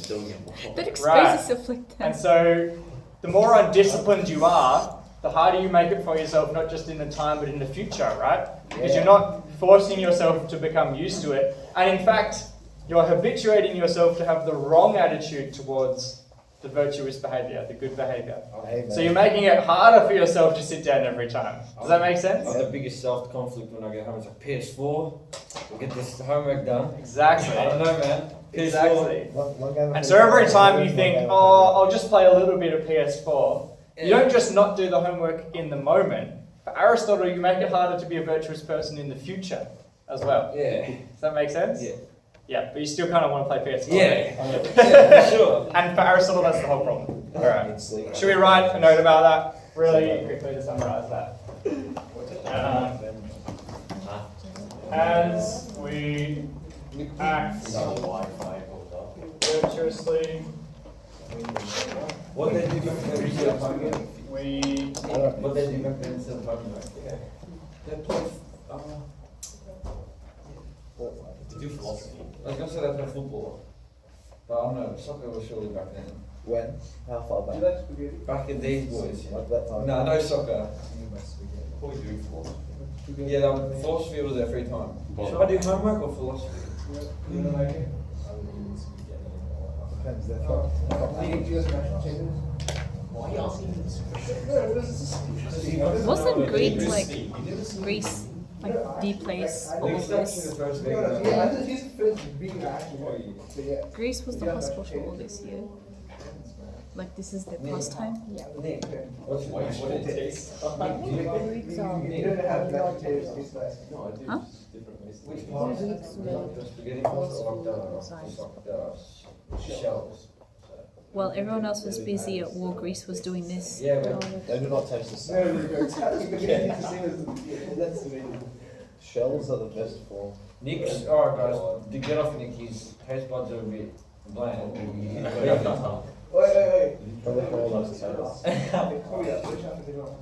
Don't express Right. yourself like that. And so the more undisciplined you are, the harder you make it for yourself, not just in the time, but in the future, right? Because you're not forcing yourself to become used to it. And in fact, you're habituating yourself to have the wrong attitude towards the virtuous behavior, the good behavior. So you're making it harder for yourself to sit down every time. Does that make sense? I have the biggest self-conflict when I get home. It's like PS4, we'll get this homework done. Exactly. I don't know, man. PS4. Exactly. And so every time you think, oh, I'll just play a little bit of PS4, you don't just not do the homework in the moment. For Aristotle, you make it harder to be a virtuous person in the future as well. Yeah. Does that make sense? Yeah. Yeah, but you still kind of want to play PS4. Yeah, for sure. And for Aristotle, that's the whole problem. All right. Should we write a note about that really quickly to summarize that? As we act virtuously, What they do instead of homework? we What they do instead of homework? They play. They do philosophy. I was gonna say they play football, but I don't know. Soccer was surely back then. When? How far Do you back? like spaghetti? Back in these boys. Like that time? No, no soccer. Probably do philosophy. Yeah, philosophy was their free time. Should I do homework or philosophy? You don't like it? Depends. They're Do you use national changes? Why are you asking me this? Wasn't Greece like the place all of this? Yeah, I think he's finished being actually. So yeah. Greece was the hotspot for all this year. Like this is their pastime. Yeah. Nick, what's What it takes? Greeks are You don't have mashed potatoes taste nice. No, I do. Huh? Just different ways. which part? Greeks made The spaghetti pasta or the shells? While everyone else was busy at war, Greece was doing this. Yeah, but They do not taste the No, same. no, no. It's kind of spaghetti is the same as that's the way. Shells are the best form. Nick's, alright guys, to get off Nicky's taste buds are a bit bland. Wait. Probably for all those potatoes. Oh yeah, which half is it on?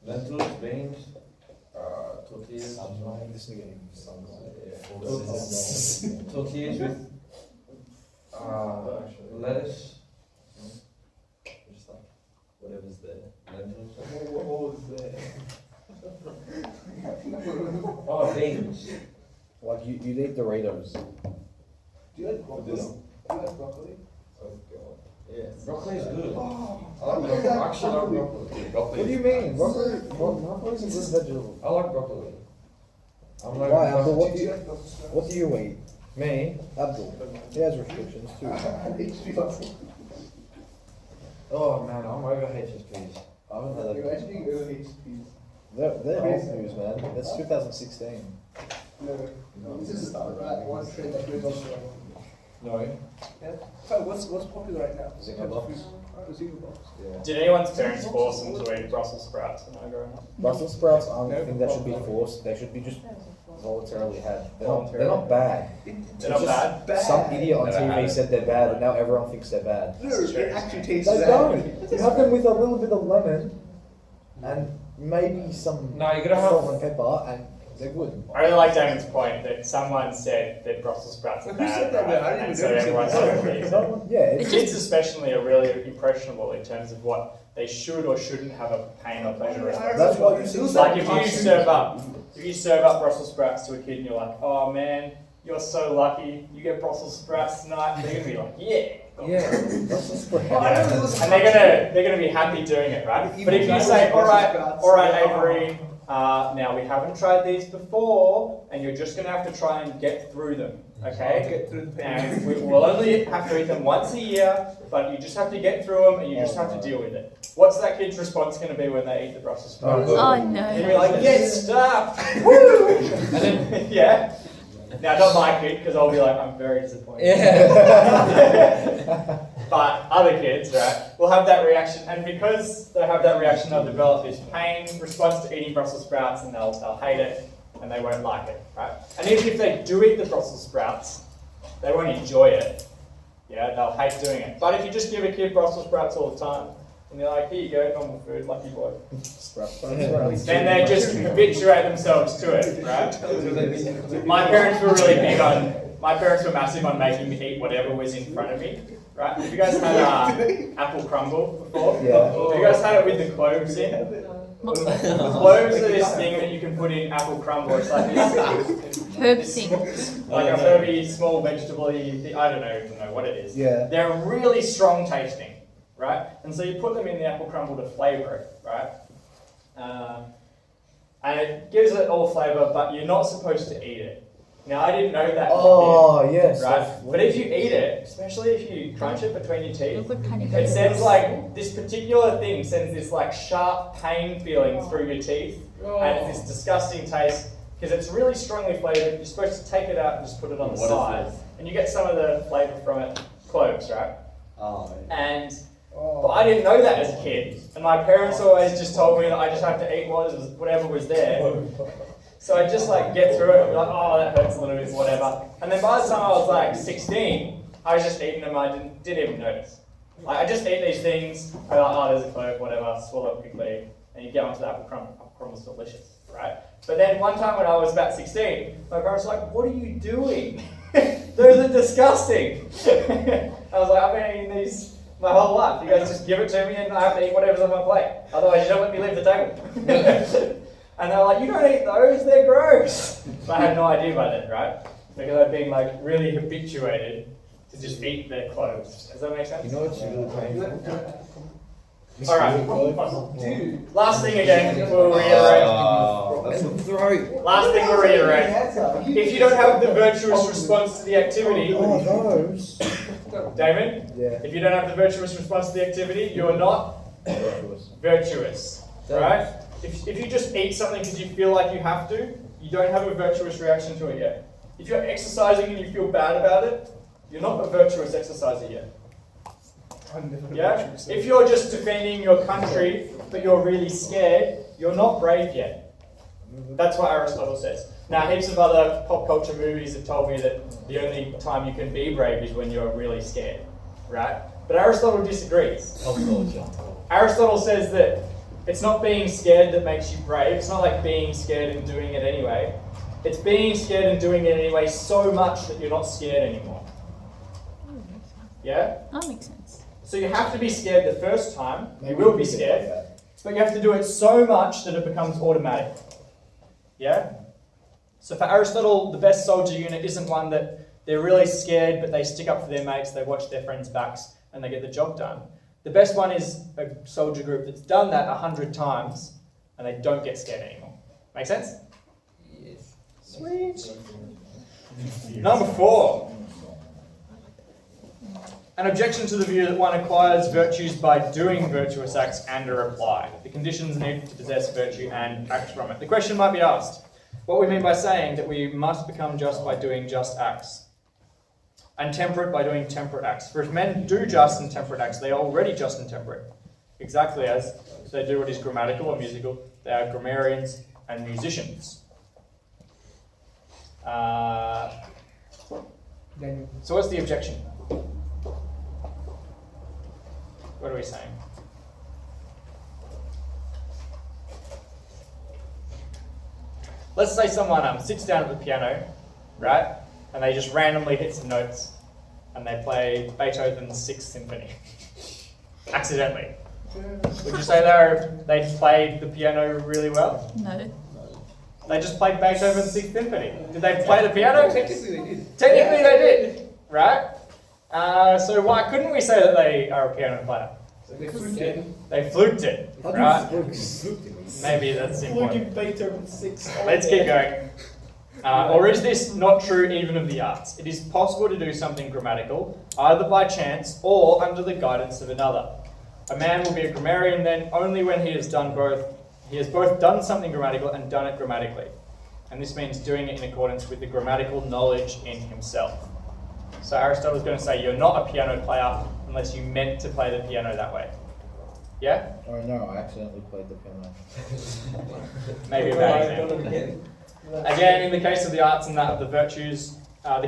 Lentils, beans, tortillas. Tortillas with lettuce, Just like whatever's there. lentils. What was there? Oh, beans. Like you'd eat Doritos. Do you like broccoli? Do you like broccoli? Oh god. Yeah. Broccoli is good. Oh, I like broccoli. I actually like broccoli. Broccoli. What do you mean? Broccoli is a good vegetable. I like broccoli. I'm like, Why, Abdul? do you like Brussels sprouts? What do you eat? me? Abdul. He has restrictions too. Oh man, I'm over HSPs. I haven't had You're that. actually being over HPs. They're old news, man. That's 2016. No, this is one trend that goes on forever. No. Yeah. So what's popular right now? Zinger box. The Zinger box. Yeah. Did anyone's parents force them to eat Brussels sprouts when they were growing up? Brussels sprouts aren't a thing that should be forced. They should be just voluntarily had. They're not bad. They're not bad. Some idiot on Never had TV it. said they're bad, and now everyone thinks they're bad. No, it actually tastes They bad. don't. You have them with a little bit of lemon and maybe some No, you gotta have. salt and pepper, and they're good. I really like Damon's point that someone said that Brussels sprouts are Who bad, said that? right? I didn't And even so notice it. everyone started believing it. Yeah, it's Kids especially are really impressionable in terms of what they should or shouldn't have a pain or pleasure response. That's why you see Like if you serve up Brussels sprouts to a kid and you're like, oh man, you're so lucky, you get Brussels sprouts tonight, they're gonna be like, yeah. Yeah. Yeah. And they're gonna be happy doing it, right? But if you say, all right, Avery, now we haven't tried these before, and you're just gonna have to try and get through them, okay? Get through the pain. And we'll only have to eat them once a year, but you just have to get through them, and you just have to deal with it. What's that kid's response gonna be when they eat the Brussels sprouts? Oh They're no. gonna be like, get stuffed! Woo! And then, Yeah. Now, not my kid, because I'll be like, I'm very disappointed. yeah. But other kids, right, will have that reaction, and because they have that reaction, they'll develop this pain response to eating Brussels sprouts, and they'll hate it, and they won't like it, right? And even if they do eat the Brussels sprouts, they won't enjoy it. Yeah, they'll hate doing it. But if you just give a kid Brussels sprouts all the time, and they're like, here you go, normal food, lucky boy. Then they just habituate themselves to it, right? My parents were really big on, my parents were massive on making me eat whatever was in front of me, right? Have you guys had apple crumble before? Yeah. Have you guys had it with the cloves in? Cloves are this thing that you can put in apple crumble. It's like this, Herb thing. like a herby, small vegetable-y thing. I don't even know what it is. Yeah. They're really strong tasting, right? And so you put them in the apple crumble to flavour it, right? And it gives it all flavour, but you're not supposed to eat it. Now, I didn't know that. Oh, yes. Right? But if you eat it, especially if you crunch it between your teeth, Look what tiny it baby sends is. like, this particular thing sends this like sharp pain feeling through your teeth, and it's this disgusting taste, because it's really strongly flavoured. You're supposed to take it out and just put it on the What is side, and you get some of the flavour from it, cloves, right? Oh, And but I didn't know that as a kid, and my parents always just told me that I just have to eat whatever was there. So I just like get through it and be like, oh, that hurts a little bit, whatever. And then by the time I was like 16, I was just eating them. I didn't even notice. Like, I just eat these things. I'm like, oh, there's a clove, whatever. Swallow it quickly, and you get onto the apple crumble. Apple crumble's delicious, right? But then one time when I was about 16, my parents were like, what are you doing? Those are disgusting. I was like, I've been eating these my whole life. You guys just give it to me, and I have to eat whatever's on my plate. Otherwise, you don't let me leave the table. And they're like, you don't eat those, they're gross. But I had no idea about it, right? Because I've been like really habituated to just eat their clothes. Does that make sense? You know what's really painful? Alright. Dude. Last thing again, we'll reiterate. that's And throat. Last thing we'll reiterate. If you don't have the virtuous response to the activity, Oh, those. Damon, Yeah. if you don't have the virtuous response to the activity, you're not virtuous, right? If you just eat something because you feel like you have to, you don't have a virtuous reaction to it yet. If you're exercising and you feel bad about it, you're not a virtuous exerciser yet. Yeah? If you're just defending your country but you're really scared, you're not brave yet. That's what Aristotle says. Now, heaps of other pop culture movies have told me that the only time you can be brave is when you're really scared, right? But Aristotle disagrees. Aristotle says that it's not being scared that makes you brave. It's not like being scared and doing it anyway. It's being scared and doing it anyway so much that you're not scared anymore. Yeah? That makes sense. So you have to be scared the first time. You will be scared. But you have to do it so much that it becomes automatic. Yeah? So for Aristotle, the best soldier unit isn't one that they're really scared, but they stick up for their mates, they watch their friends' backs, and they get the job done. The best one is a soldier group that's done that 100 times, and they don't get scared anymore. Make sense? Yes. Sweet. Number 4. An objection to the view that one acquires virtues by doing virtuous acts and are applied. The conditions needed to possess virtue and act from it. The question might be asked, what we mean by saying that we must become just by doing just acts, and temperate by doing temperate acts. For if men do just and temperate acts, they are already just and temperate. Exactly as if they do what is grammatical or musical, they are grammarians and musicians. Then So what's the objection? What are we saying? Let's say someone sits down at the piano, right, and they just randomly hit some notes, and they play Beethoven's Sixth Symphony, accidentally. Would you say they played the piano really well? No. They just played Beethoven's Sixth Symphony. Did they play the piano? technically they did. Technically they did, right? So why couldn't we say that they are a piano player? They fluked it. They fluked it, right? Maybe that's important. Looking Beethoven 6. Let's keep going. Or is this not true even of the arts? It is possible to do something grammatical, either by chance or under the guidance of another. A man will be a grammarian then only when he has done both. He has both done something grammatical and done it grammatically. And this means doing it in accordance with the grammatical knowledge in himself. So Aristotle is going to say you're not a piano player unless you meant to play the piano that way. Yeah? Oh no, I accidentally played the piano. Maybe a bad example. Again, in the case of the arts and that of the virtues, are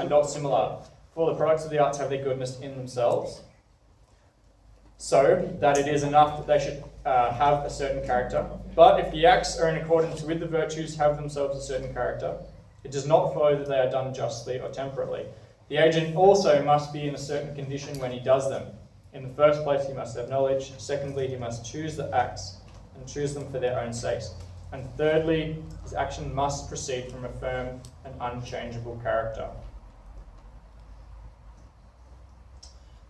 not similar. For the products of the arts have their goodness in themselves, so that it is enough that they should have a certain character. But if the acts are in accordance with the virtues have themselves a certain character, it does not follow that they are done justly or temperately. The agent also must be in a certain condition when he does them. In the first place, he must have knowledge. Secondly, he must choose the acts and choose them for their own sakes. And thirdly, his action must proceed from a firm and unchangeable character.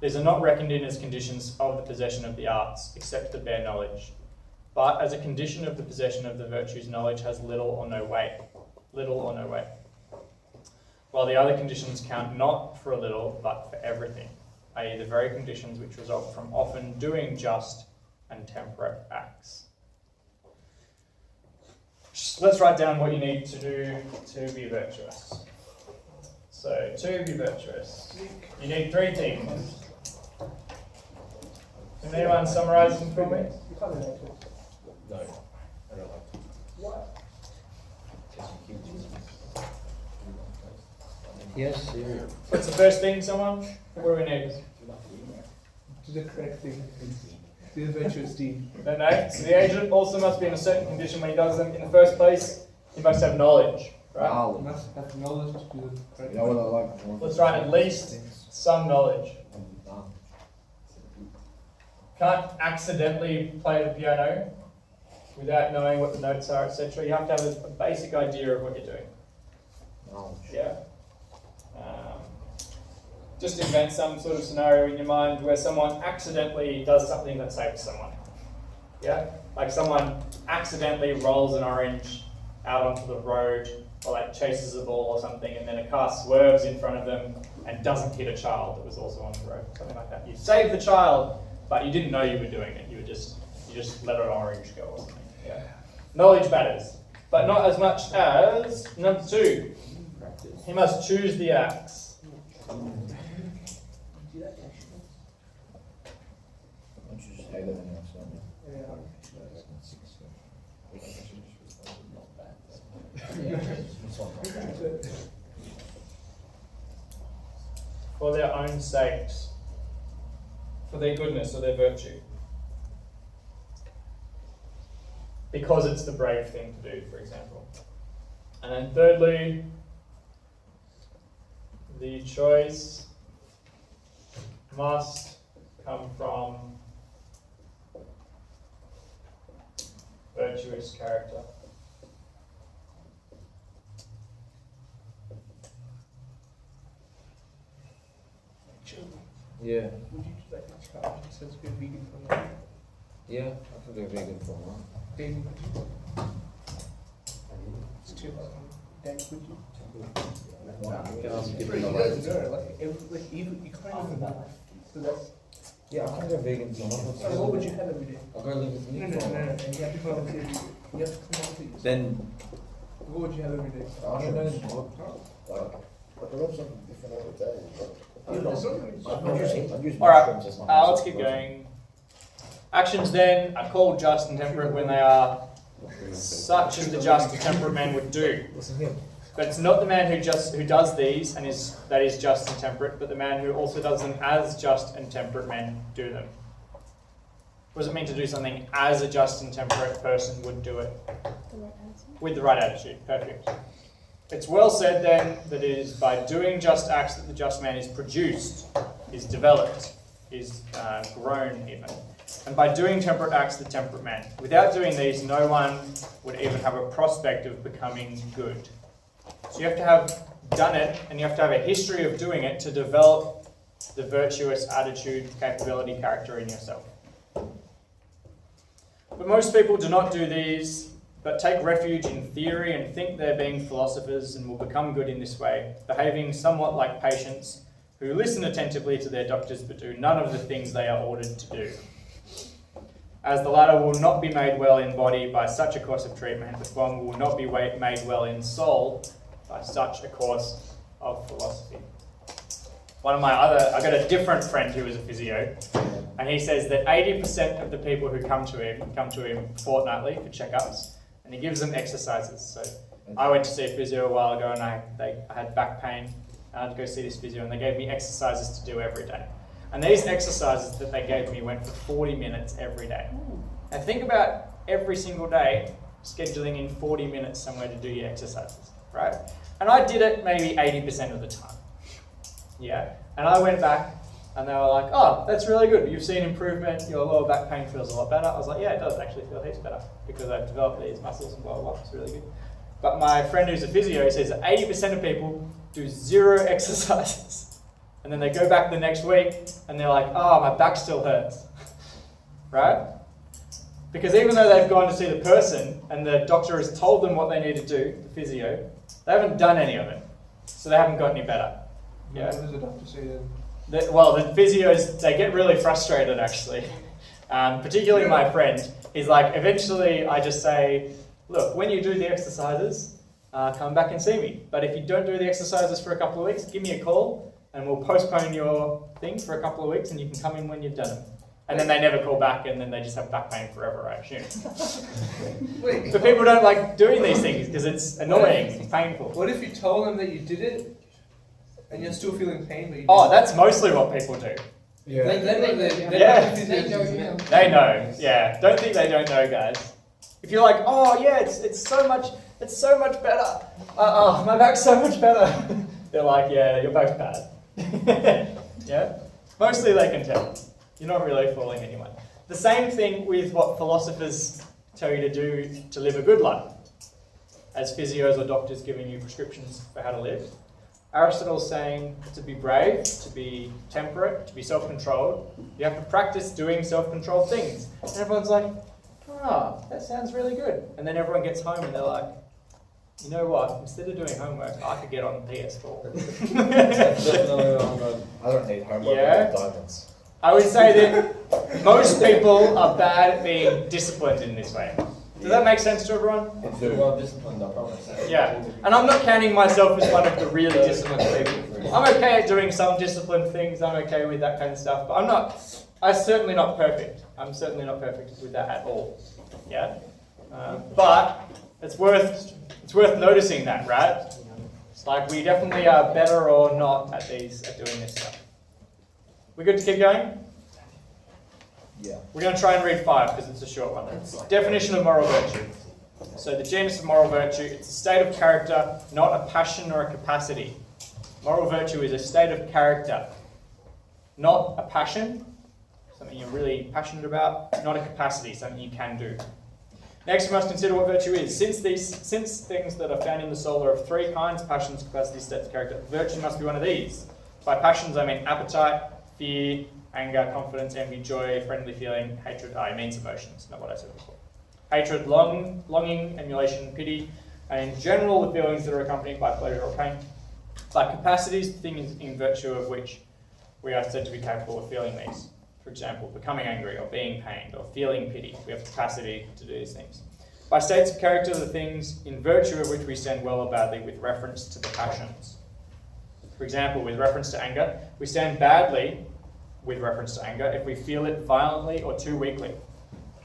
These are not reckoned in as conditions of the possession of the arts, except the bare knowledge. But as a condition of the possession of the virtues, knowledge has little or no weight. Little or no weight. While the other conditions count not for a little, but for everything, i.e. the very conditions which result from often doing just and temperate acts. Let's write down what you need to do to be virtuous. So, to be virtuous, you need 3 things. Can anyone summarise them for me? You can't relate to it. No, I don't like to. Why? Yes, yeah. What's the first thing, someone? What do we need? Do the correct thing. Do the virtuous deed. No. So the agent also must be in a certain condition when he does them. In the first place, he must have knowledge, right? You must have knowledge to do the correct You know what I like more? Let's write at least some knowledge. Can't accidentally play the piano without knowing what the notes are, etc. You have to have a basic idea of what you're doing. Knowledge. Yeah. Just invent some sort of scenario in your mind where someone accidentally does something that saves someone. Yeah? Like someone accidentally rolls an orange out onto the road or like chases a ball or something, and then a car swerves in front of them and doesn't hit a child that was also on the road. Something like that. You saved the child, but you didn't know you were doing it. You just let an orange go or something. Yeah. Knowledge matters, but not as much as number 2. He must choose the acts. Don't you just hate it when you're upset? For their own sakes, for their goodness or their virtue. Because it's the brave thing to do, for example. And then thirdly, the choice must come from virtuous character. Yeah. Would you like a child since we're vegan for now? Yeah, I could go vegan for a while. David, would you? It's too hard. Dad, would you? Give Bro, it you a guys like. know, like you can't even know. So that's. Yeah, I can go vegan for a while. So what would you have every day? I'll go live with No, me no, for a no, no, while. no. You have to come up with it. You have to come up with it. Then, What would you have every day? I don't know. Like, I love something different every day. I'd use Alright, mushrooms as my let's keep going. Actions then are called just and temperate when they are such as the just and temperate man would do. Listen here. But it's not the man who does these and that is just and temperate, but the man who also does them as just and temperate men do them. What does it mean to do something as a just and temperate person would do it? With the right attitude. Perfect. It's well said then that it is by doing just acts that the just man is produced, is developed, is grown even. And by doing temperate acts, the temperate man. Without doing these, no one would even have a prospect of becoming good. So you have to have done it, and you have to have a history of doing it to develop the virtuous attitude, capability, character in yourself. But most people do not do these, but take refuge in theory and think they're being philosophers and will become good in this way, behaving somewhat like patients who listen attentively to their doctors but do none of the things they are ordered to do. As the latter will not be made well in body by such a course of treatment, the former will not be made well in soul by such a course of philosophy. I've got a different friend who is a physio, and he says that 80% of the people who come to him fortnightly for checkups, and he gives them exercises. So I went to see a physio a while ago, and I had back pain, and I had to go see this physio, and they gave me exercises to do every day. And these exercises that they gave me went for 40 minutes every day. And think about every single day scheduling in 40 minutes somewhere to do your exercises, right? And I did it maybe 80% of the time. Yeah. And I went back and they were like, oh, that's really good. You've seen improvement. Your lower back pain feels a lot better. I was like, yeah, it does actually feel heaps better because I've developed these muscles and blah, blah, blah. It's really good. But my friend who's a physio says that 80% of people do 0 exercises. And then they go back the next week and they're like, oh, my back still hurts, right? Because even though they've gone to see the person and the doctor has told them what they need to do, the physio, they haven't done any of it. So they haven't got any better. Yeah. What does the doctor say then? The physios, they get really frustrated actually. Particularly my friend. He's like, eventually I just say, look, when you do the exercises, come back and see me. But if you don't do the exercises for a couple of weeks, give me a call. And we'll postpone your thing for a couple of weeks and you can come in when you've done it. And then they never call back and then they just have back pain forever, I assume. Wait. But people don't like doing these things because it's annoying, it's painful. What if you told them that you did it and you're still feeling pain? But you Oh, that's mostly what people do. Yeah. They They know, yeah. Don't think they don't know, guys. If you're like, oh yeah, it's so much better. My back's so much better. They're like, yeah, your back's bad. Yeah? Mostly they can tell. You're not really fooling anyone. The same thing with what philosophers tell you to do to live a good life. As physios or doctors giving you prescriptions for how to live. Aristotle's saying to be brave, to be temperate, to be self-controlled, you have to practice doing self-controlled things. And everyone's like, that sounds really good. And then everyone gets home and they're like, you know what, instead of doing homework, I could get on PS4. I don't need homework. Yeah. I have diamonds. I would say that most people are bad at being disciplined in this way. Does that make sense to everyone? It's well disciplined, I promise. Yeah. And I'm not counting myself as one of the really disciplined people. I'm okay at doing some disciplined things, I'm okay with that kind of stuff, but I'm certainly not perfect. I'm certainly not perfect with that at all. Yeah? But it's worth noticing that, right? It's like we definitely are better or not at doing this stuff. We good to keep going? Yeah. We're going to try and read 5 because it's a short one. Definition of moral virtue. So the genus of moral virtue, it's a state of character, not a passion or a capacity. Moral virtue is a state of character, not a passion, something you're really passionate about, not a capacity, something you can do. Next, we must consider what virtue is. Since things that are found in the soul are of 3 kinds, passions, capacities, states of character, virtue must be one of these. By passions, I mean appetite, fear, anger, confidence, envy, joy, friendly feeling, hatred. It means emotions, not what I said before. Hatred, longing, emulation, pity, and in general, the feelings that are accompanied by pleasure or pain. By capacities, things in virtue of which we are said to be capable of feeling these. For example, becoming angry or being pained or feeling pity. We have capacity to do these things. By states of character, the things in virtue of which we stand well or badly with reference to the passions. For example, with reference to anger, we stand badly with reference to anger if we feel it violently or too weakly,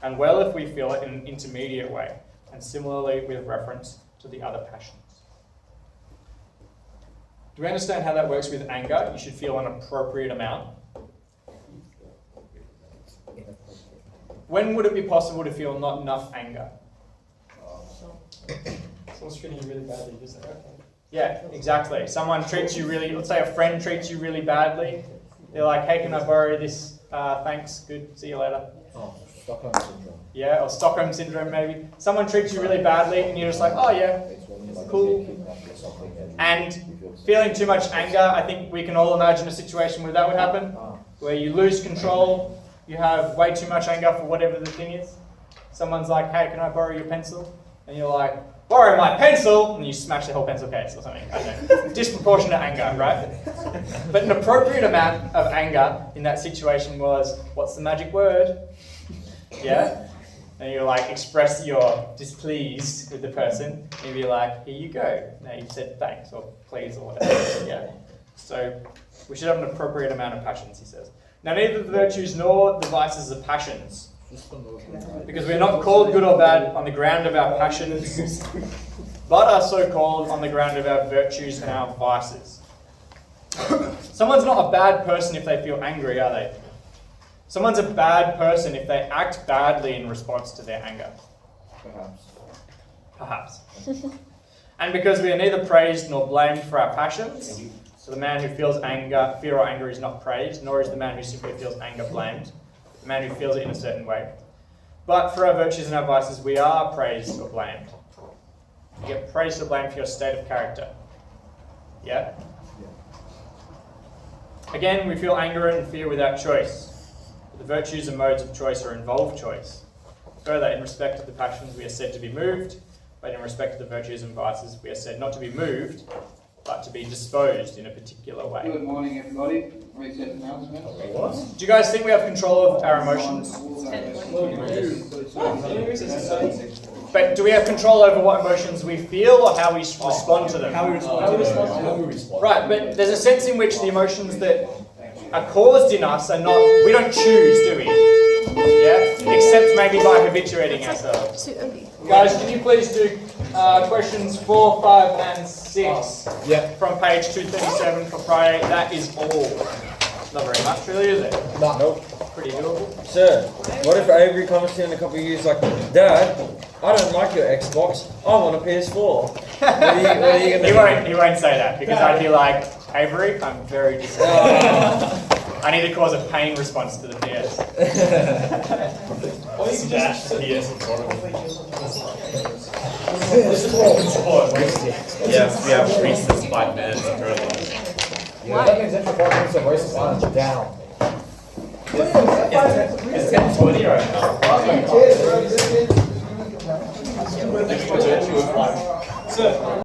and well if we feel it in an intermediate way, and similarly with reference to the other passions. Do we understand how that works with anger? You should feel an appropriate amount. When would it be possible to feel not enough anger? Someone's treating you really badly, you just say, okay. Yeah, exactly. Someone treats you really, let's say a friend treats you really badly. They're like, hey, can I borrow this? Thanks, good, see you later. Oh, Stockholm syndrome. Yeah, or Stockholm syndrome maybe. Someone treats you really badly and you're just like, oh yeah, cool. And feeling too much anger, I think we can all imagine a situation where that would happen, where you lose control, you have way too much anger for whatever the thing is. Someone's like, hey, can I borrow your pencil? And you're like, borrow my pencil, and you smash the whole pencil case or something. I don't know. Disproportionate anger, right? But an appropriate amount of anger in that situation was, what's the magic word? Yeah? And you like express you're displeased with the person, and you'd be like, here you go. Now you've said thanks or please or whatever. Yeah. So we should have an appropriate amount of passions, he says. Now neither the virtues nor the vices are passions. Because we are not called good or bad on the ground of our passions, but are so called on the ground of our virtues and our vices. Someone's not a bad person if they feel angry, are they? Someone's a bad person if they act badly in response to their anger. Perhaps. And because we are neither praised nor blamed for our passions, so the man who feels anger, fear or anger is not praised, nor is the man who simply feels anger blamed. The man who feels it in a certain way. But for our virtues and our vices, we are praised or blamed. You get praised or blamed for your state of character. Yeah? Again, we feel anger and fear without choice. The virtues and modes of choice are involved choice. Further, in respect of the passions, we are said to be moved, but in respect of the virtues and vices, we are said not to be moved, but to be disposed in a particular way. Good morning, everybody. Reset announcement. Do you guys think we have control of our emotions? But do we have control over what emotions we feel or how we respond to them? How we respond to them. Right, but there's a sense in which the emotions that are caused in us are not, we don't choose, do we? Yeah? Except maybe by habituating ourselves. Too early. Guys, can you please do questions 4, 5, and 6 from page 237 for Friday? That is all. Not very much, really, is it? Nope. Pretty doable. Sir, what if Avery comes to you in a couple of years like, Dad, I don't like your Xbox, I want a PS4. What are you going to do? He won't say that, because I'd be like, Avery, I'm very disappointed. I need to cause a pain response to the PS. Or you can just the PS in front of him. Yeah, recess 5 minutes early. Yeah, that means extra 5 minutes of race time down. It's 10:20 right now. So,